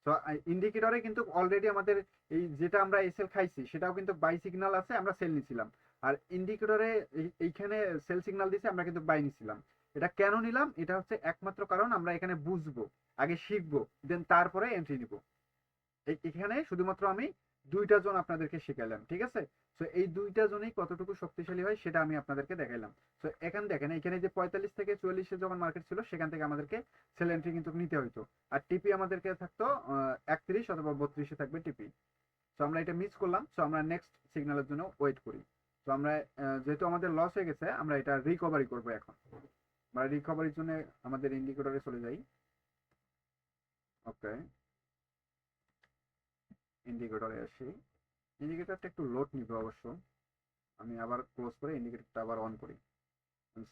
তো ইন্ডিকেটরে কিন্তু অলরেডি আমাদের এই যেটা আমরা এসএল খাইছি সেটাও কিন্তু বাই সিগন্যাল আছে, আমরা সেল নিছিলাম। আর ইন্ডিকেটরে এইখানে সেল সিগন্যাল দিছে, আমরা কিন্তু বাই নিছিলাম। এটা কেন নিলাম? এটা হচ্ছে একমাত্র কারণ, আমরা এখানে বুঝবো, আগে শিখবো, দেন তারপরে এন্ট্রি নিব। এখানে শুধুমাত্র আমি 2টা জোন আপনাদেরকে শিখাইলাম, ঠিক আছে? তো এই 2টা জোনেই কতটুকু শক্তিশালী হয় সেটা আমি আপনাদেরকে দেখাইলাম। তো এখানে দেখেন, এখানে যে 45 থেকে 44 যখন মার্কেট ছিল সেখান থেকে আমাদেরকে সেল এন্ট্রি কিন্তু নিতে হইতো। আর টিপি আমাদেরকে থাকতো 31 অথবা 32 থাকবে টিপি। তো আমরা এটা মিস করলাম, তো আমরা নেক্সট সিগন্যালের জন্য ওয়েট করি। তো আমরা যেহেতু আমাদের লস হয়ে গেছে, আমরা এটা রিকভারি করব এখন। আমরা রিকভারির জন্য আমাদের ইন্ডিকেটরে চলে যাই। ওকে, ইন্ডিকেটরে আসি। ইন্ডিকেটরটা একটু লোড নিবে অবশ্য। আমি আবার ক্লোজ করে ইন্ডিকেটরটা আবার অন করি।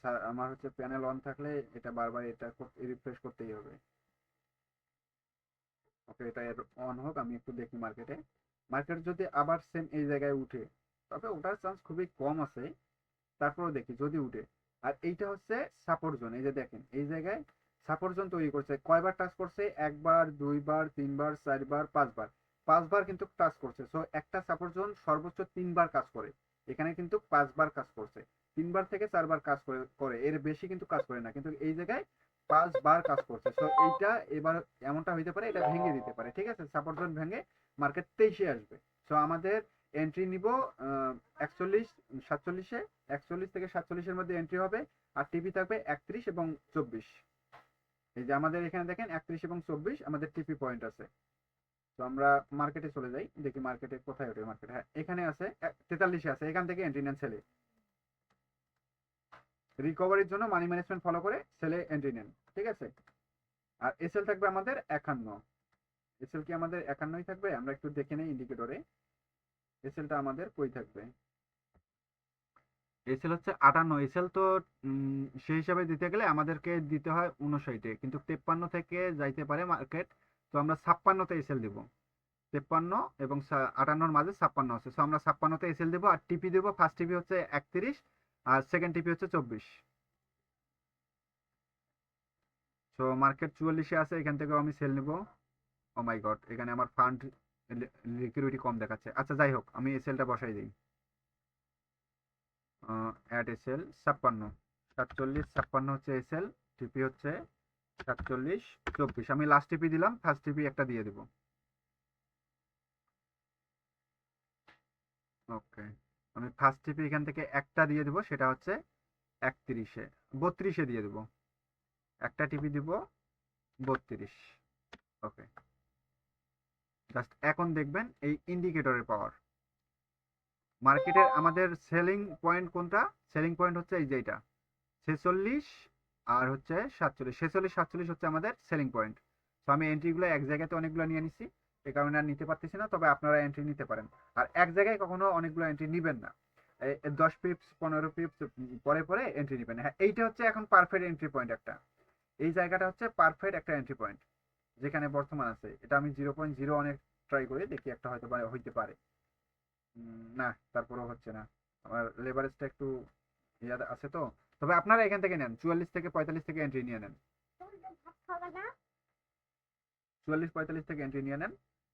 স্যার আমার হচ্ছে প্যানেল অন থাকলে এটা বারবার এটা রিফ্রেশ করতেই হবে। ওকে, এটা অন হোক, আমি একটু দেখি মার্কেটে। মার্কেট যদি আবার সেম এই জায়গায় উঠে, তবে ওঠার চান্স খুবই কম আছে, তারপরেও দেখি যদি উঠে। আর এইটা হচ্ছে সাপোর্ট জোন, এই যে দেখেন এই জায়গায় সাপোর্ট জোন তৈরি করছে। কয়বার টাচ করছে? 1বার, 2বার, 3বার, 4বার, 5বার। 5বার কিন্তু টাচ করছে। সো একটা সাপোর্ট জোন সর্বোচ্চ 3বার কাজ করে, এখানে কিন্তু 5বার কাজ করছে। 3বার থেকে 4বার কাজ করে, এর বেশি কিন্তু কাজ করে না, কিন্তু এই জায়গায় 5বার কাজ করছে। সো এইটা এবার এমনটা হইতে পারে, এটা ভেঙে দিতে পারে, ঠিক আছে? সাপোর্ট জোন ভেঙে মার্কেট 23-এ আসবে। সো আমাদের এন্ট্রি নিব 41-47-এ। 41 থেকে 47-এর মধ্যে এন্ট্রি হবে। আর টিপি থাকবে 31 এবং 24। এই যে আমাদের এখানে দেখেন 31 এবং 24 আমাদের টিপি পয়েন্ট আছে। তো আমরা মার্কেটে চলে যাই, দেখি মার্কেটে কোথায় ওঠে। মার্কেট, হ্যাঁ এখানে আছে, 43-এ আছে। এখান থেকে এন্ট্রি নেন সেলে। রিকভারির জন্য মানি ম্যানেজমেন্ট ফলো করে সেলে এন্ট্রি নেন, ঠিক আছে? আর এসএল থাকবে আমাদের 51। এসএল কি আমাদের 51ই থাকবে? আমরা একটু দেখে নেই ইন্ডিকেটরে এসএলটা আমাদের কই থাকবে। এসএল হচ্ছে 58। এসএল তো সেই হিসাবে দিতে গেলে আমাদেরকে দিতে হয় 59-এ, কিন্তু 53 থেকে যাইতে পারে মার্কেট। তো আমরা 56-তে এসএল দেব। 53 এবং 58-র মাঝে 56 আছে, সো আমরা 56-তে এসএল দেবো। আর টিপি দেবো, ফার্স্ট টিপি হচ্ছে 31 আর সেকেন্ড টিপি হচ্ছে 24। সো মার্কেট 44-এ আছে, এখান থেকেও আমি সেল নেব। ও মাই গড, এখানে আমার ফান্ড লিকুইডিটি কম দেখাচ্ছে। আচ্ছা যাই হোক, আমি এসএলটা বসাই দিই। অ্যাড এসএল 56, 47, 56 হচ্ছে এসএল। টিপি হচ্ছে 47, 24। আমি লাস্ট টিপি দিলাম, ফার্স্ট টিপি একটা দিয়ে দিব। ওকে, আমি ফার্স্ট টিপি এখান থেকে একটা দিয়ে দিব, সেটা হচ্ছে 31-এ, 32-এ দিয়ে দিব। একটা টিপি দিব 32। ওকে, জাস্ট এখন দেখবেন এই ইন্ডিকেটরের পাওয়ার। মার্কেটের আমাদের সেলিং পয়েন্ট কোনটা? সেলিং পয়েন্ট হচ্ছে এই যে এটা 46 আর হচ্ছে 47। 46-47 হচ্ছে আমাদের সেলিং পয়েন্ট। তো আমি এন্ট্রিগুলো এক জায়গাতে অনেকগুলো নিয়ে নিছি, এই কারণে আর নিতে পারতেছি না। তবে আপনারা এন্ট্রি নিতে পারেন। আর এক জায়গায় কখনো অনেকগুলো এন্ট্রি নিবেন না। 10 পিপস 15 পিপস পরে পরে এন্ট্রি নেবেন। হ্যাঁ, এইটা হচ্ছে এখন পারফেক্ট এন্ট্রি পয়েন্ট একটা। এই জায়গাটা হচ্ছে পারফেক্ট একটা এন্ট্রি পয়েন্ট যেখানে বর্তমান আছে। এটা আমি 0.0 অনেক ট্রাই করে দেখি, একটা হয়তো হইতে পারে। না, তারপরেও হচ্ছে না। আমার লেভারেজটা একটু ইয়া আছে তো। তবে আপনারা এখান থেকে নেন, 44 থেকে 45 থেকে এন্ট্রি নিয়ে নেন। 44-45 থেকে এন্ট্রি নিয়ে নেন।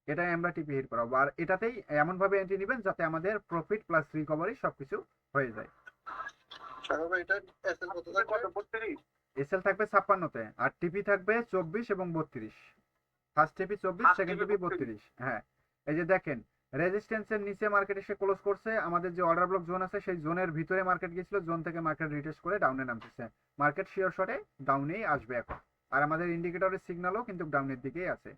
এটাই আমরা টিপি হিট করাবো। আর এটাতেই এমন ভাবে এন্ট্রি নেবেন যাতে আমাদের প্রফিট প্লাস রিকভারি সবকিছু হয়ে যায়। সাগর ভাই, এটা এসএল কত থাকবে? এসএল থাকবে 56-তে, আর টিপি থাকবে 24 এবং 32। ফার্স্ট টিপি 24, সেকেন্ড টিপি 32। হ্যাঁ, এই যে দেখেন রেজিস্ট্যান্সের নিচে মার্কেট এসে ক্লোজ করছে। আমাদের যে অর্ডার ব্লক জোন আছে সেই জোনের ভিতরে মার্কেট গিয়েছিল, জোন থেকে মার্কেট রিটেস্ট করে ডাউনে নামতেছে। মার্কেট শিওর শটে ডাউনেই আসবে এখন। আর আমাদের ইন্ডিকেটরের সিগন্যালও কিন্তু ডাউনের দিকেই আছে।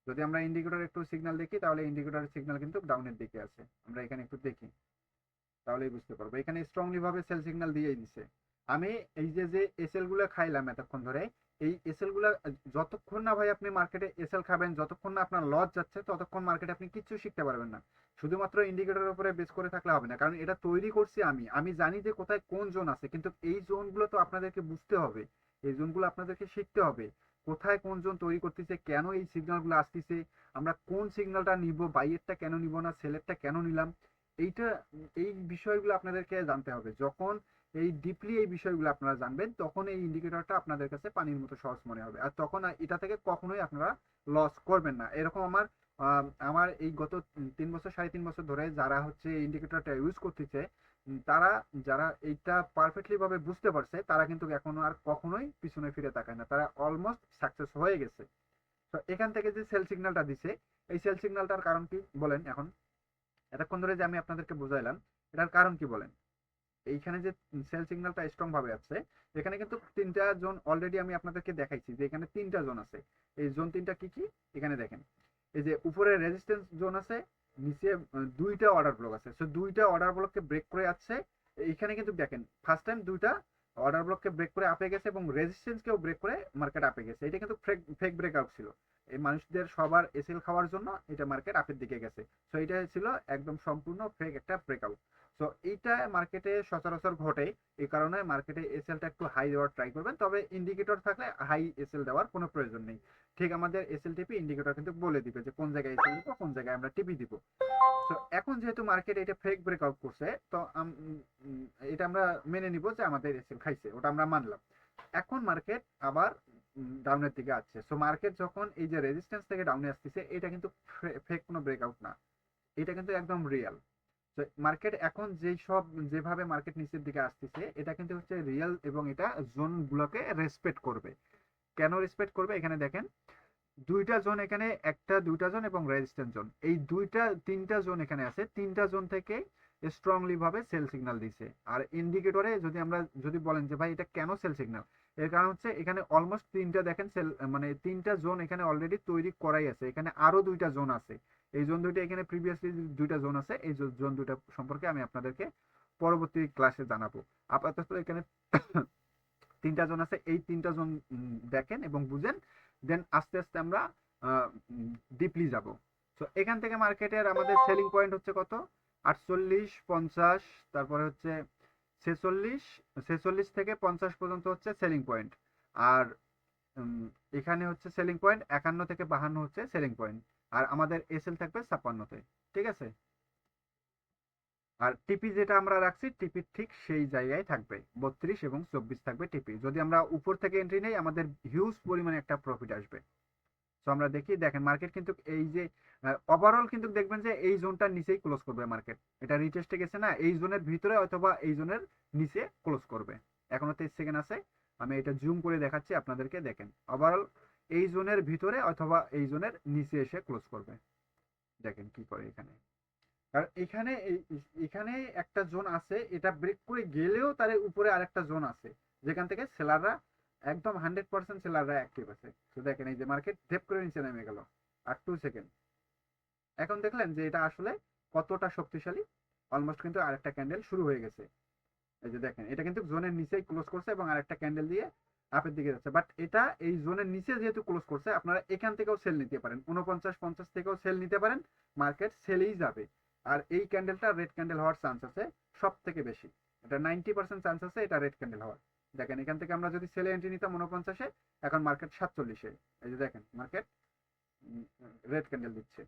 যদি আমরা ইন্ডিকেটর একটু সিগন্যাল দেখি, তাহলে ইন্ডিকেটরের সিগন্যাল কিন্তু ডাউনের দিকে আছে। আমরা এখানে একটু দেখি, তাহলেই বুঝতে পারবো। এখানে স্ট্রংলি ভাবে সেল সিগন্যাল দিয়েই দিছে। আমি এই যে এসএল গুলো খাইলাম এতক্ষণ ধরে, এই এসএল গুলা যতক্ষণ না ভাই আপনি মার্কেটে এসএল খাবেন, যতক্ষণ না আপনার লস যাচ্ছে, ততক্ষণ মার্কেটে আপনি কিচ্ছু শিখতে পারবেন না। শুধুমাত্র ইন্ডিকেটরের উপরে বেস করে থাকলে হবে না, কারণ এটা তৈরি করছি আমি জানি যে কোথায় কোন জোন আছে, কিন্তু এই জোনগুলো তো আপনাদেরকে বুঝতে হবে, এই জোনগুলো আপনাদেরকে শিখতে হবে, কোথায় কোন জোন তৈরি করতেছে, কেন এই সিগন্যালগুলো আসতেছে, আমরা কোন সিগন্যালটা নিব, বাইয়েরটা কেন নিব না, সেলেরটা কেন নিলাম, এইটা এই বিষয়গুলো আপনাদেরকে জানতে হবে। যখন এই ডিপলি এই বিষয়গুলো আপনারা জানবেন, তখন এই ইন্ডিকেটরটা আপনাদের কাছে পানির মতো সহজ মনে হবে, আর তখন এটা থেকে কখনোই আপনারা লস করবেন না। এরকম আমার এই গত 3 বছর 3.5 বছর ধরে যারা হচ্ছে ইন্ডিকেটরটা ইউজ করতেছে, তারা যারা এইটা পারফেক্টলি ভাবে বুঝতে পারছে, তারা কিন্তু এখনো আর কখনোই পিছনে ফিরে তাকায় না, তারা অলমোস্ট সাকসেস হয়ে গেছে। তো এখান থেকে যে সেল সিগন্যালটা দিছে, এই সেল সিগন্যালটার কারণ কি বলেন? এখন এতক্ষণ ধরে যে আমি আপনাদেরকে বুঝাইলাম, এটার কারণ কি বলেন? এইখানে যে সেল সিগন্যালটা স্ট্রং ভাবে আছে, এখানে কিন্তু 3টা জোন অলরেডি আমি আপনাদেরকে দেখাইছি যে এখানে 3টা জোন আছে। এই জোন 3টা কি কি এখানে দেখেন, এই যে উপরে রেজিস্ট্যান্স জোন আছে, নিচে 2টা অর্ডার ব্লক আছে। সো 2টা অর্ডার ব্লককে ব্রেক করে যাচ্ছে। এইখানে কিন্তু দেখেন ফার্স্ট টাইম 2টা অর্ডার ব্লককে ব্রেক করে আপে গেছে এবং রেজিস্ট্যান্সকেও ব্রেক করে মার্কেট আপে গেছে। এটা কিন্তু ফেক ব্রেকআউট ছিল, এই মানুষদের সবার এসএল খাওয়ার জন্য এটা মার্কেট আপের দিকে গেছে। সো এটা ছিল একদম সম্পূর্ণ ফেক একটা ব্রেকআউট। সো এইটা মার্কেটে সচরাচর ঘটে, এই কারণে মার্কেটে এসএলটা একটু হাই দেওয়ার ট্রাই করবেন, তবে ইন্ডিকেটর থাকলে হাই এসএল দেওয়ার কোনো প্রয়োজন নেই। ঠিক আমাদের এসএল টিপি ইন্ডিকেটর কিন্তু বলে দিবে যে কোন জায়গায় এসএল দিব, কোন জায়গায় আমরা টিপি দিব। তো এখন যেহেতু মার্কেট এটা ফেক ব্রেকআউট করছে, তো এটা আমরা মেনে নিব যে আমাদের এসএল খাইছে, ওটা আমরা মানলাম। এখন মার্কেট আবার ডাউনের দিকে আসছে। সো মার্কেট যখন এই যে রেজিস্ট্যান্স থেকে ডাউনে আসতেছে, এটা কিন্তু ফেক কোনো ব্রেকআউট না, এটা কিন্তু একদম রিয়েল। তো মার্কেট এখন যেভাবে মার্কেট নিচের দিকে আসতেছে, এটা কিন্তু হচ্ছে রিয়েল এবং এটা জোন গুলোকে রেসপেক্ট করবে। কেন রেসপেক্ট করবে? এখানে দেখেন 2টা জোন, এখানে 1টা 2টা জোন এবং রেজিস্ট্যান্স জোন, এই 3টা জোন এখানে আছে। 3টা জোন থেকে স্ট্রংলি ভাবে সেল সিগন্যাল দিছে। আর ইন্ডিকেটরে যদি বলেন যে ভাই এটা কেন সেল সিগন্যাল, এর কারণ হচ্ছে এখানে অলমোস্ট 3টা দেখেন সেল, মানে 3টা জোন এখানে অলরেডি তৈরি করাই আছে, এখানে আরো 2টা জোন আছে। এই জোন 2টা এখানে প্রিভিয়াসলি 2টা জোন আছে, এই জোন 2টা সম্পর্কে আমি আপনাদেরকে পরবর্তী ক্লাসে জানাবো। আপাতত এখানে 3টা জোন আছে, এই 3টা জোন দেখেন এবং বুঝেন, দেন আস্তে আস্তে আমরা ডিপলি যাব। তো এখান থেকে মার্কেটের আমাদের সেলিং পয়েন্ট হচ্ছে কত? 48, 50, তারপরে হচ্ছে 46 থেকে 50 পর্যন্ত হচ্ছে সেলিং পয়েন্ট। আর এখানে হচ্ছে সেলিং পয়েন্ট 51 থেকে 52 হচ্ছে সেলিং পয়েন্ট। আর আমাদের এসএল থাকবে 56-তে, ঠিক আছে? আর টিপি যেটা আমরা রাখছি, টিপি ঠিক সেই জায়গায় থাকবে, 32 এবং 24 থাকবে টিপি। যদি আমরা উপর থেকে এন্ট্রি নেই, আমাদের হিউজ পরিমাণে একটা প্রফিট আসবে। তো আমরা দেখি, দেখেন মার্কেট কিন্তু এই যে ওভারঅল কিন্তু দেখবেন যে এই জোনটার নিচেই ক্লোজ করবে মার্কেট। এটা রিটেস্টে গেছে না, এই জোনের ভিতরে অথবা এই জোনের নিচে ক্লোজ করবে। এখনো 23 সেকেন্ড আছে, আমি এটা জুম করে দেখাচ্ছি আপনাদেরকে। দেখেন ওভারঅল এই জোনের ভিতরে অথবা এই জোনের নিচে এসে ক্লোজ করবে। দেখেন কি করে এখানে, কারণ এখানে একটা জোন আছে, এটা ব্রেক করে গেলেও তার উপরে আরেকটা জোন আছে, যেখান থেকে সেলাররা একদম 100% সেলাররা অ্যাক্টিভ আছে। তো দেখেন এই যে মার্কেট ধেপ করে নিচে নেমে গেল আর 2 সেকেন্ড। এখন দেখলেন যে এটা আসলে কতটা শক্তিশালী। অলমোস্ট কিন্তু আরেকটা ক্যান্ডেল শুরু হয়ে গেছে। এই যে দেখেন এটা কিন্তু জোনের নিচেই ক্লোজ করছে এবং আরেকটা ক্যান্ডেল দিয়ে আপের দিকে যাচ্ছে। বাট এটা এই জোনের নিচে যেহেতু ক্লোজ করছে, আপনারা এখান থেকেও সেল নিতে পারেন, 49-50 থেকেও সেল নিতে পারেন, মার্কেট সেলেই যাবে। আর এই ক্যান্ডেলটা রেড ক্যান্ডেল হওয়ার চান্স আছে সব থেকে বেশি, এটা 90% চান্স আছে এটা রেড ক্যান্ডেল হওয়ার। দেখেন এখান থেকে আমরা যদি সেলে এন্ট্রি নিতাম 49-এ, এখন মার্কেট 47-এ। এই যে দেখেন মার্কেট রেড ক্যান্ডেল দিচ্ছে।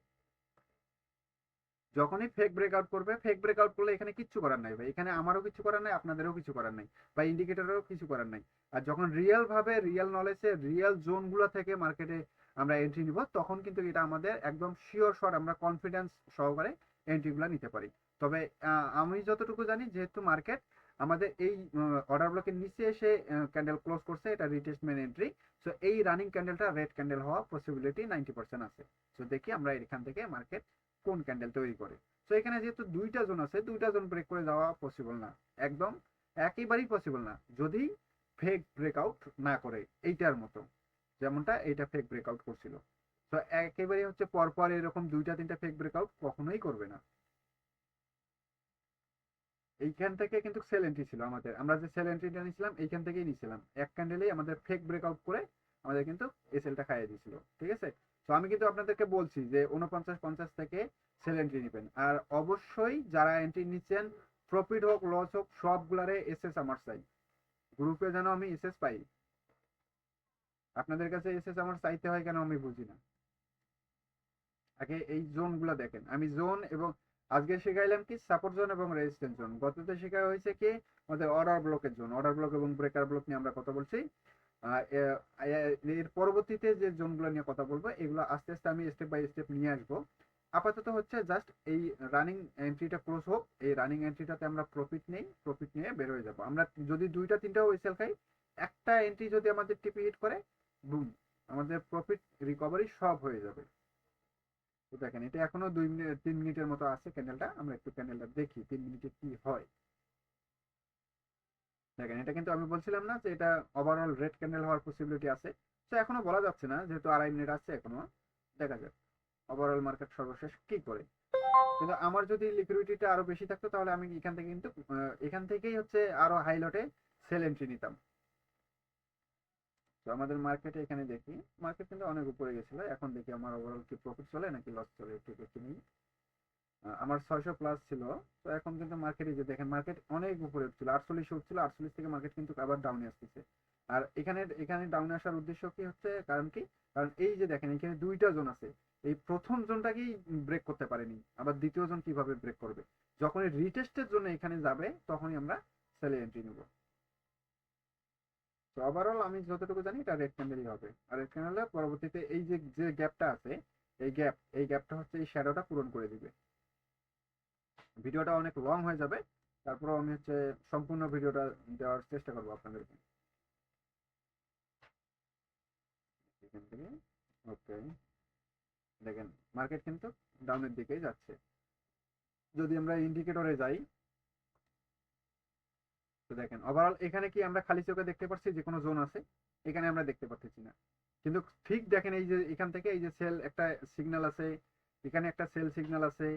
যখনই ফেক ব্রেকআউট করবে, ফেক ব্রেকআউট করলে এখানে কিচ্ছু করার নাই ভাই, এখানে আমারও কিছু করার নাই, আপনাদেরও কিছু করার নাই, বা ইন্ডিকেটরেরও কিছু করার নাই। আর যখন রিয়েল ভাবে রিয়েল নলেজে রিয়েল জোনগুলো থেকে মার্কেটে আমরা এন্ট্রি নিব, তখন কিন্তু এটা আমাদের একদম শিওর শট, আমরা কনফিডেন্স সহকারে এন্ট্রিগুলো নিতে পারি। তবে আমি যতটুকু জানি, যেহেতু মার্কেট আমাদের এই অর্ডার ব্লকের নিচে এসে ক্যান্ডেল ক্লোজ করছে, এটা রিটেস্টমেন্ট এন্ট্রি। সো এই রানিং ক্যান্ডেলটা রেড ক্যান্ডেল হওয়া পসিবিলিটি 90% আছে। সো দেখি আমরা এখান থেকে মার্কেট কোন ক্যান্ডেল তৈরি করে। তো এখানে যেহেতু 2টা জোন আছে, 2টা জোন ব্রেক করে যাওয়া পসিবল না, একদম একেবারেই পসিবল না, যদি ফেক ব্রেকআউট না করে এইটার মতো, যেমনটা এইটা ফেক ব্রেকআউট করছিল। তো একেবারেই হচ্ছে পরপর এরকম 2টা 3টা ফেক ব্রেকআউট কখনোই করবে না। এইখান থেকে কিন্তু সেল এন্ট্রি ছিল আমাদের, আমরা যে সেল এন্ট্রিটা নিয়েছিলাম এইখান থেকেই নিয়েছিলাম, এক ক্যান্ডেলেই আমাদের ফেক ব্রেকআউট করে আমাদের কিন্তু এসএলটা খাইয়ে দিয়েছিল, ঠিক আছে। তো আমি কিন্তু আপনাদেরকে বলছি যে 49-50 থেকে সেল এন্ট্রি নেবেন, আর অবশ্যই যারা এন্ট্রি নিচ্ছেন প্রফিট হোক লস হোক সবগুলারে এসএস আমার চাই, গ্রুপে যেন আমি এসএস পাই। আপনাদের কাছে এসএস আমার চাইতে হয় কেন আমি বুঝি না। আগে এই জোনগুলো দেখেন, আমি জোন এবং আজকে শেখাইলাম কি সাপোর্ট জোন এবং রেজিস্ট্যান্স জোন, গততে শেখা হয়েছে কি আমাদের অর্ডার ব্লকের জোন, অর্ডার ব্লক এবং ব্রেকার ব্লক নিয়ে আমরা কথা বলছি। এর পরবর্তীতে যে জোনগুলো নিয়ে কথা বলবো এগুলো আস্তে আস্তে আমি স্টেপ বাই স্টেপ নিয়ে আসবো। আপাতত হচ্ছে জাস্ট এই রানিং এন্ট্রিটা ক্লোজ হোক, এই রানিং এন্ট্রিটাতে আমরা প্রফিট নেই, প্রফিট নিয়ে বের হয়ে যাবো। আমরা যদি 2টা-3টা ওয়েসেল খাই, একটা এন্ট্রি যদি আমাদের টিপি হিট করে বুম, আমাদের প্রফিট রিকভারি সব হয়ে যাবে। তো দেখেন এটা এখনো 2-3 মিনিটের মতো আছে ক্যান্ডেলটা, আমরা একটু ক্যান্ডেলটা দেখি 3 মিনিটে কি হয়। দেখেন এটা কিন্তু আমি বলছিলাম না যে এটা ওভারঅল রেড ক্যান্ডেল হওয়ার পসিবিলিটি আছে। তো এখনো বলা যাচ্ছে না, যেহেতু 2.5 মিনিট আছে এখনো, দেখা যাক ওভারঅল মার্কেট সর্বশেষ কি করে। কিন্তু আমার যদি লিকুইডিটিটা আরো বেশি থাকতো তাহলে আমি এখান থেকে কিন্তু এখান থেকেই হচ্ছে আরো হাই লটে সেল এন্ট্রি নিতাম। তো আমাদের মার্কেটে এখানে দেখি মার্কেট কিন্তু অনেক উপরে গেছিল, এখন দেখি আমার ওভারঅল কি প্রফিট চলে নাকি লস চলে একটু দেখে নিই। আমার 600 প্লাস ছিল, তো এখন কিন্তু মার্কেটে যে দেখেন মার্কেট অনেক উপরে উঠছিল, 48 উঠছিল, 48 থেকে মার্কেট কিন্তু আবার ডাউনে আসতেছে। আর এখানে এখানে ডাউনে আসার উদ্দেশ্য কি হচ্ছে, কারণ কি, কারণ এই যে দেখেন এখানে 2টা জোন আছে, এই প্রথম জোনটাকেই ব্রেক করতে পারেনি, আবার দ্বিতীয় জোন কিভাবে ব্রেক করবে, যখন রিটেস্টের জন্য এখানে যাবে তখনই আমরা সেলে এন্ট্রি নেব। তো ওভারঅল আমি যতটুকু জানি এটা রেড ক্যান্ডেলই হবে, আর রেড ক্যান্ডেলের পরবর্তীতে এই যে যে গ্যাপটা আছে, এই গ্যাপটা হচ্ছে এই শ্যাডোটা পূরণ করে দিবে। ভিডিওটা অনেক লং হয়ে যাবে, তারপরেও আমি হচ্ছে সম্পূর্ণ ভিডিওটা দেওয়ার চেষ্টা করবো আপনাদেরকে এখান থেকে। ওকে, দেখেন মার্কেট কিন্তু ডাউনের দিকেই যাচ্ছে। যদি আমরা ইন্ডিকেটরে যাই তো দেখেন ওভারঅল এখানে কি আমরা খালি চোখে দেখতে পাচ্ছি যে কোনো জোন আছে, এখানে আমরা দেখতে পাচ্ছি না। কিন্তু ঠিক দেখেন এই যে এখান থেকে এই যে সেল একটা সিগন্যাল আছে, এখানে একটা সেল সিগন্যাল আছে,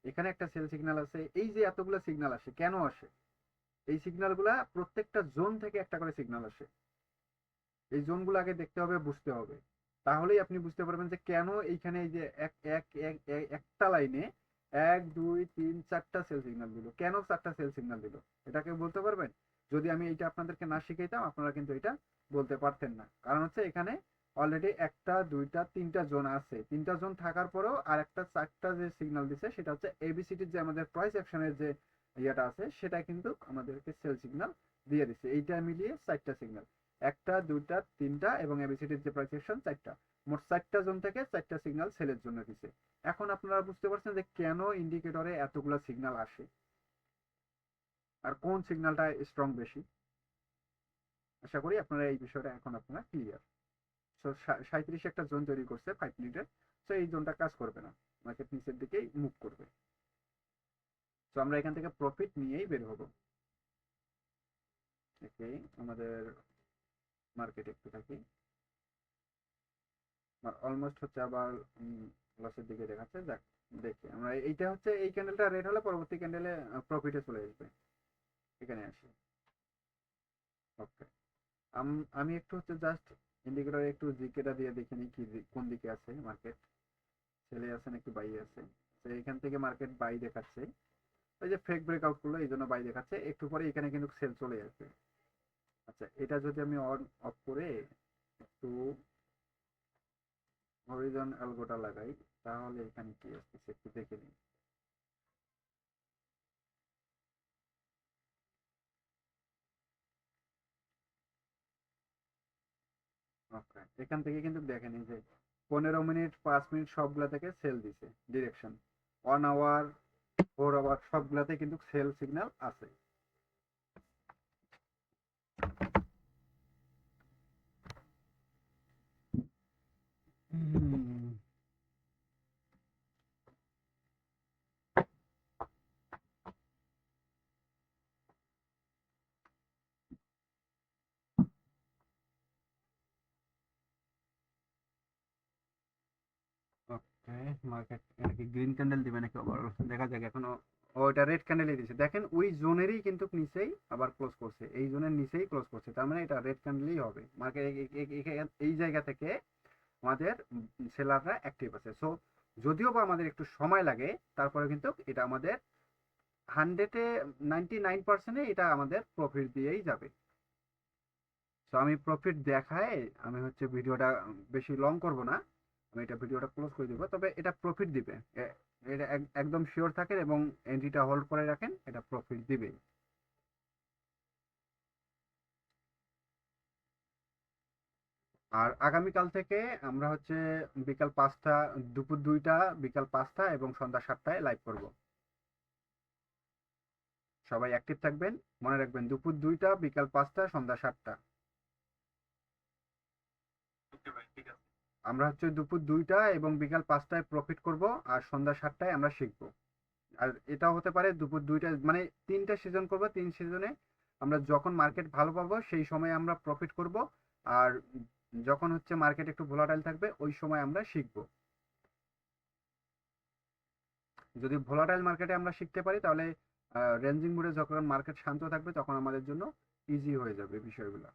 এখানে একটা সেল সিগন্যাল আছে, এই যে এতগুলো সিগন্যাল আসে কেন আসে, এই সিগন্যালগুলা প্রত্যেকটা জোন থেকে একটা করে সিগন্যাল আসে। এই জোনগুলো আগে দেখতে হবে, বুঝতে হবে, তাহলেই আপনি বুঝতে পারবেন যে কেন এইখানে এই যে এক এক এক এক- একটা লাইনে 1 2 3 4টা সেল সিগন্যাল দিল, কেন 4টা সেল সিগন্যাল দিল, এটাকে বলতে পারবেন? যদি আমি এইটা আপনাদেরকে না শিখাইতাম আপনারা কিন্তু এটা বলতে পারতেন না, কারণ হচ্ছে এখানে অলরেডি 1 2 3টা জোন আছে, 3টা জোন থাকার পরেও আর একটা 4টা যে সিগন্যাল দিছে সেটা হচ্ছে এবিসিটির যে আমাদের প্রাইস অ্যাকশনের যে ইয়েটা আছে সেটা কিন্তু আমাদেরকে সেল সিগন্যাল দিয়ে দিচ্ছে, এইটা মিলিয়ে 4টা সিগন্যাল, 1 2 3টা এবং এবিসিডির যে প্রাইস অ্যাকশন 4টা, মোট 4টা জোন থেকে 4টা সিগন্যাল সেলের জন্য দিছে। এখন আপনারা বুঝতে পারছেন যে কেন ইন্ডিকেটরে এতগুলো সিগন্যাল আসে আর কোন সিগন্যালটা স্ট্রং বেশি। আশা করি আপনারা এই বিষয়টা এখন আপনারা ক্লিয়ার। সো 37 একটা জোন তৈরি করছে 5 মিনিটের, সো এই জোনটা কাজ করবে না, মার্কেট নিচের দিকেই মুভ করবে। তো আমরা এখান থেকে প্রফিট নিয়েই বের হবো। ওকে, আমাদের মার্কেট একটু থাকি, অলমোস্ট হচ্ছে আবার লসের দিকে দেখাচ্ছে। যাক দেখি আমরা, এইটা হচ্ছে এই ক্যান্ডেলটা রেড হলে পরবর্তী ক্যান্ডেলে প্রফিটে চলে আসবে, এখানে আসি। ওকে, আমি একটু হচ্ছে জাস্ট ইন্ডিকেটরে একটু জিকেটা দিয়ে দেখে নিই কি কোন দিকে আছে মার্কেট, সেলে আছে নাকি বাই আছে। তো এখান থেকে মার্কেট বাই দেখাচ্ছে, ওই যে ফেক ব্রেকআউট করলো এই জন্য বাই দেখাচ্ছে, একটু পরে এখানে কিন্তু সেল চলে আসবে। আচ্ছা এটা যদি আমি অন অফ করে একটু হরিজন অ্যালগোটা লাগাই তাহলে এখানে কি আসতেছে একটু দেখে নিই। ওকে, এখান থেকে কিন্তু দেখেন এই যে 15 মিনিট 5 মিনিট সবগুলা থেকে সেল দিছে ডিরেকশন, 1 আওয়ার 4 আওয়ার সবগুলাতে কিন্তু সেল সিগন্যাল আছে। ওকে, মার্কেট এটা কি গ্রিন ক্যান্ডেল দিবে নাকি আবার দেখা যাক, এখনো ও এটা রেড ক্যান্ডেলই দিছে, দেখেন ওই জোনেরই কিন্তু নিচেই আবার ক্লোজ করছে, এই জোনের নিচেই ক্লোজ করছে, তার মানে এটা রেড ক্যান্ডেলই হবে। মার্কেট এই জায়গা থেকে আমাদের সেলাররা অ্যাক্টিভ আছে। সো যদিও বা আমাদের একটু সময় লাগে, তারপরে কিন্তু এটা আমাদের 100-এ 99% এটা আমাদের প্রফিট দিয়েই যাবে। সো আমি প্রফিট দেখায় আমি হচ্ছে ভিডিওটা বেশি লং করব না, আমি এটা ভিডিওটা ক্লোজ করে দিব। তবে এটা প্রফিট দিবে, এটা একদম শিওর থাকেন এবং এন্ট্রিটা হোল্ড করে রাখেন, এটা প্রফিট দিবে। আর আগামীকাল থেকে আমরা হচ্ছে বিকাল 5টা, দুপুর 2টা, বিকাল 5টা এবং সন্ধ্যা 7টায় লাইভ করব। সবাই অ্যাক্টিভ থাকবেন, মনে রাখবেন দুপুর 2টা, বিকাল 5টা, সন্ধ্যা 7টা। ওকে ভাই, ঠিক আছে। আমরা হচ্ছে দুপুর 2টা এবং বিকাল 5টায় প্রফিট করব, আর সন্ধ্যা 7টায় আমরা শিখবো। আর এটাও হতে পারে দুপুর 2টা, মানে 3টা সিজন করব, 3 সিজনে আমরা যখন মার্কেট ভালো পাবো সেই সময় আমরা প্রফিট করব, আর যখন হচ্ছে মার্কেট একটু ভোলাটাইল থাকবে ওই সময় আমরা শিখবো। যদি ভোলাটাইল মার্কেটে আমরা শিখতে পারি তাহলে রেঞ্জিং মোডে যখন মার্কেট শান্ত থাকবে তখন আমাদের জন্য ইজি হয়ে যাবে বিষয়গুলো।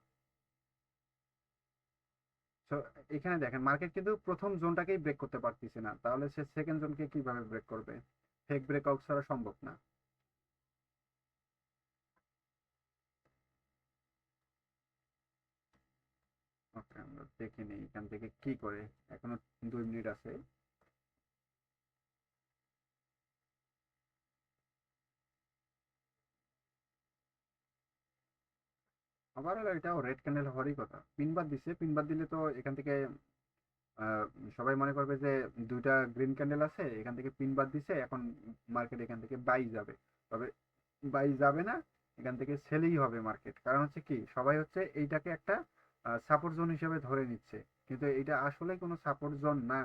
তো এখানে দেখেন মার্কেট কিন্তু প্রথম জোনটাকেই ব্রেক করতে পারতেছে না, তাহলে সে সেকেন্ড জোনকে কিভাবে ব্রেক করবে? ফেক ব্রেকআউট ছাড়া সম্ভব না। ওকে, আমরা দেখে নিই এখান থেকে কি করে, এখনো 2 মিনিট আছে। আবার এটাও রেড ক্যান্ডেল হওয়ারই কথা, পিনবার দিছে, পিনবার দিলে তো এখান থেকে আহ, সবাই মনে করবে যে 2টা গ্রিন ক্যান্ডেল আছে, এখান থেকে পিনবার দিছে, এখন মার্কেট এখান থেকে বাই যাবে। তবে বাই যাবে না, এখান থেকে সেলই হবে মার্কেট। কারণ হচ্ছে কি, সবাই হচ্ছে এইটাকে একটা সাপোর্ট জোন হিসেবে ধরে নিচ্ছে, কিন্তু এটা আসলে কোনো সাপোর্ট জোন না।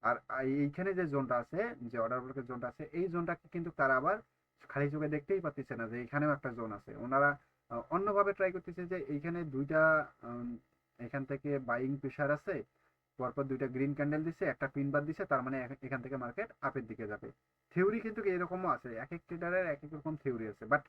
আর এইখানে যে জোনটা আছে, যে অর্ডার ব্লকের জোনটা আছে, এই জোনটাকে কিন্তু তারা আবার খালি চোখে দেখতেই পাচ্ছে না যে এখানেও একটা জোন আছে। ওনারা অন্যভাবে ট্রাই করতেছে যে এইখানে 2টা এখান থেকে বাইং প্রেশার আছে, পরপর 2টা গ্রিন ক্যান্ডেল দিছে, একটা পিন বার দিছে, তার মানে এখান থেকে মার্কেট আপের দিকে যাবে। থিওরি কিন্তু এরকমও আছে, এক এক ট্রেডারের এক এক রকম থিওরি আছে, বাট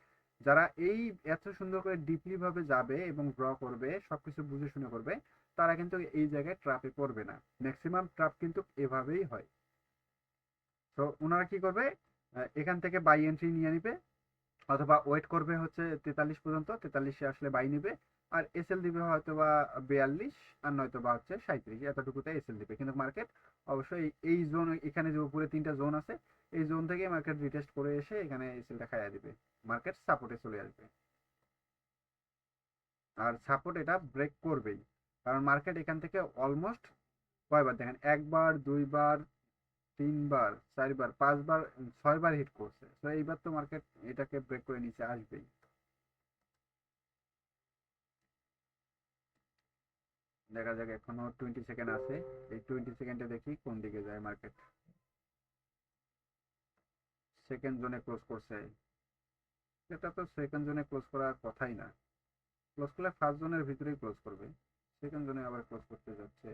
যারা এই এত সুন্দর করে ডিপলি ভাবে যাবে এবং ড্র করবে, সবকিছু বুঝে শুনে করবে, তারা কিন্তু এই জায়গায় ট্রাপে পড়বে না। ম্যাক্সিমাম ট্রাপ কিন্তু এভাবেই হয়। তো ওনারা কি করবে, এখান থেকে বাই এন্ট্রি নিয়ে নিবে, অথবা ওয়েট করবে হচ্ছে 43 পর্যন্ত, 43-এ আসলে বাই নিবে, আর এসএল দিবে হয়তো বা 42, আর নয়তো বা হচ্ছে 37, এতটুকুতে এসএল দিবে। কিন্তু মার্কেট অবশ্যই এই জোন, এখানে যে উপরে 3টা জোন আছে, এই জোন থেকে মার্কেট রিটেস্ট করে এসে এখানে এসএলটা খাইয়া দিবে, মার্কেট সাপোর্টে চলে আসবে। আর সাপোর্ট এটা ব্রেক করবেই, কারণ মার্কেট এখান থেকে অলমোস্ট কয়বার দেখেন, 1বার, 2বার, 3বার, 4বার, 5বার, 6বার হিট করছে। তো এইবার তো মার্কেট এটাকে ব্রেক করে নিচে আসবেই। দেখা যাক, এখনো 20 সেকেন্ড আছে, এই 20 সেকেন্ডে দেখি কোন দিকে যায় মার্কেট। সেকেন্ড জোনে ক্লোজ করছে, এটা তো সেকেন্ড জোনে ক্লোজ করার কথাই না। ক্লোজ করলে ফার্স্ট জোনের ভিতরেই ক্লোজ করবে, সেকেন্ড জোনে আবার ক্লোজ করতে যাচ্ছে।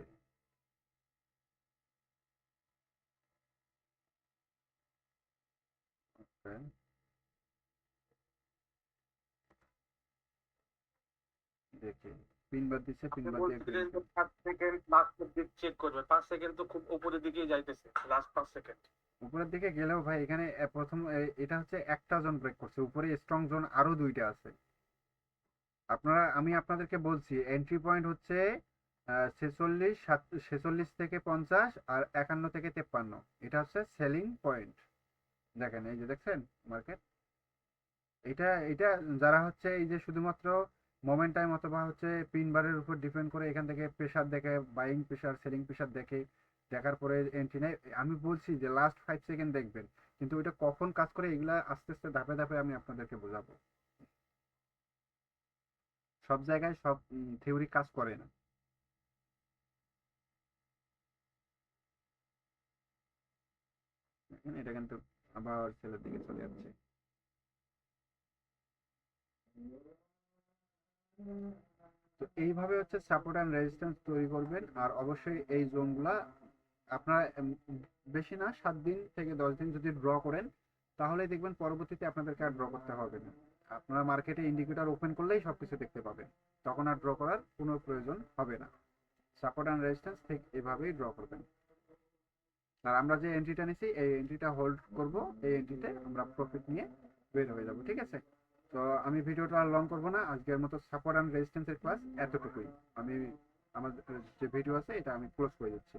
ওকে, দেখি পিনবার দিচ্ছে, আপনি পিনবার দিয়ে বলছিলেন যে 5 সেকেন্ড লাস্টের দিক চেক করবে, 5 সেকেন্ড তো খুব উপরের দিকেই যাইতেছে, লাস্ট 5 সেকেন্ড। উপরের দিকে গেলেও ভাই এখানে প্রথম এটা হচ্ছে একটা জোন ব্রেক করছে, উপরে স্ট্রং জোন আরো 2টা আছে। আমি আপনাদেরকে বলছি এন্ট্রি পয়েন্ট হচ্ছে 46 থেকে 50 আর 51 থেকে 53, এটা হচ্ছে সেলিং পয়েন্ট। দেখেন এই যে দেখছেন মার্কেট, এটা এটা যারা হচ্ছে এই যে শুধুমাত্র মোমেন্ট টাইম অথবা হচ্ছে পিন বারের উপর ডিপেন্ড করে এখান থেকে প্রেসার দেখে, বাইং প্রেসার, সেলিং প্রেসার দেখে, দেখার পরে এন্ট্রি নেয়, আমি বলছি যে লাস্ট 5 সেকেন্ড দেখবেন, কিন্তু ওইটা কখন কাজ করে এগুলা আস্তে আস্তে ধাপে ধাপে আমি আপনাদেরকে বোঝাবো। সব জায়গায় সব থিওরি কাজ করে না। দেখেন এটা কিন্তু আবার ছেলের দিকে চলে যাচ্ছে। তো এইভাবে হচ্ছে সাপোর্ট অ্যান্ড রেজিস্ট্যান্স তৈরি করবেন। আর অবশ্যই এই জোনগুলা আপনারা বেশি না 7 দিন থেকে 10 দিন যদি ড্র করেন, তাহলে দেখবেন পরবর্তীতে আপনাদেরকে আর ড্র করতে হবে না। আপনারা মার্কেটে ইন্ডিকেটর ওপেন করলেই সবকিছু দেখতে পাবেন, তখন আর ড্র করার কোনো প্রয়োজন হবে না। সাপোর্ট অ্যান্ড রেজিস্ট্যান্স ঠিক এভাবেই ড্র করবেন। আর আমরা যে এন্ট্রিটা নিছি এই এন্ট্রিটা হোল্ড করব, এই এন্ট্রিতে আমরা প্রফিট নিয়ে বের হয়ে যাব, ঠিক আছে? তো আমি ভিডিওটা আর লং করব না, আজকের মতো সাপোর্ট অ্যান্ড রেজিস্ট্যান্সের ক্লাস এতটুকুই। আমি আমার যে ভিডিও আছে এটা আমি ক্লোজ করে দিচ্ছি।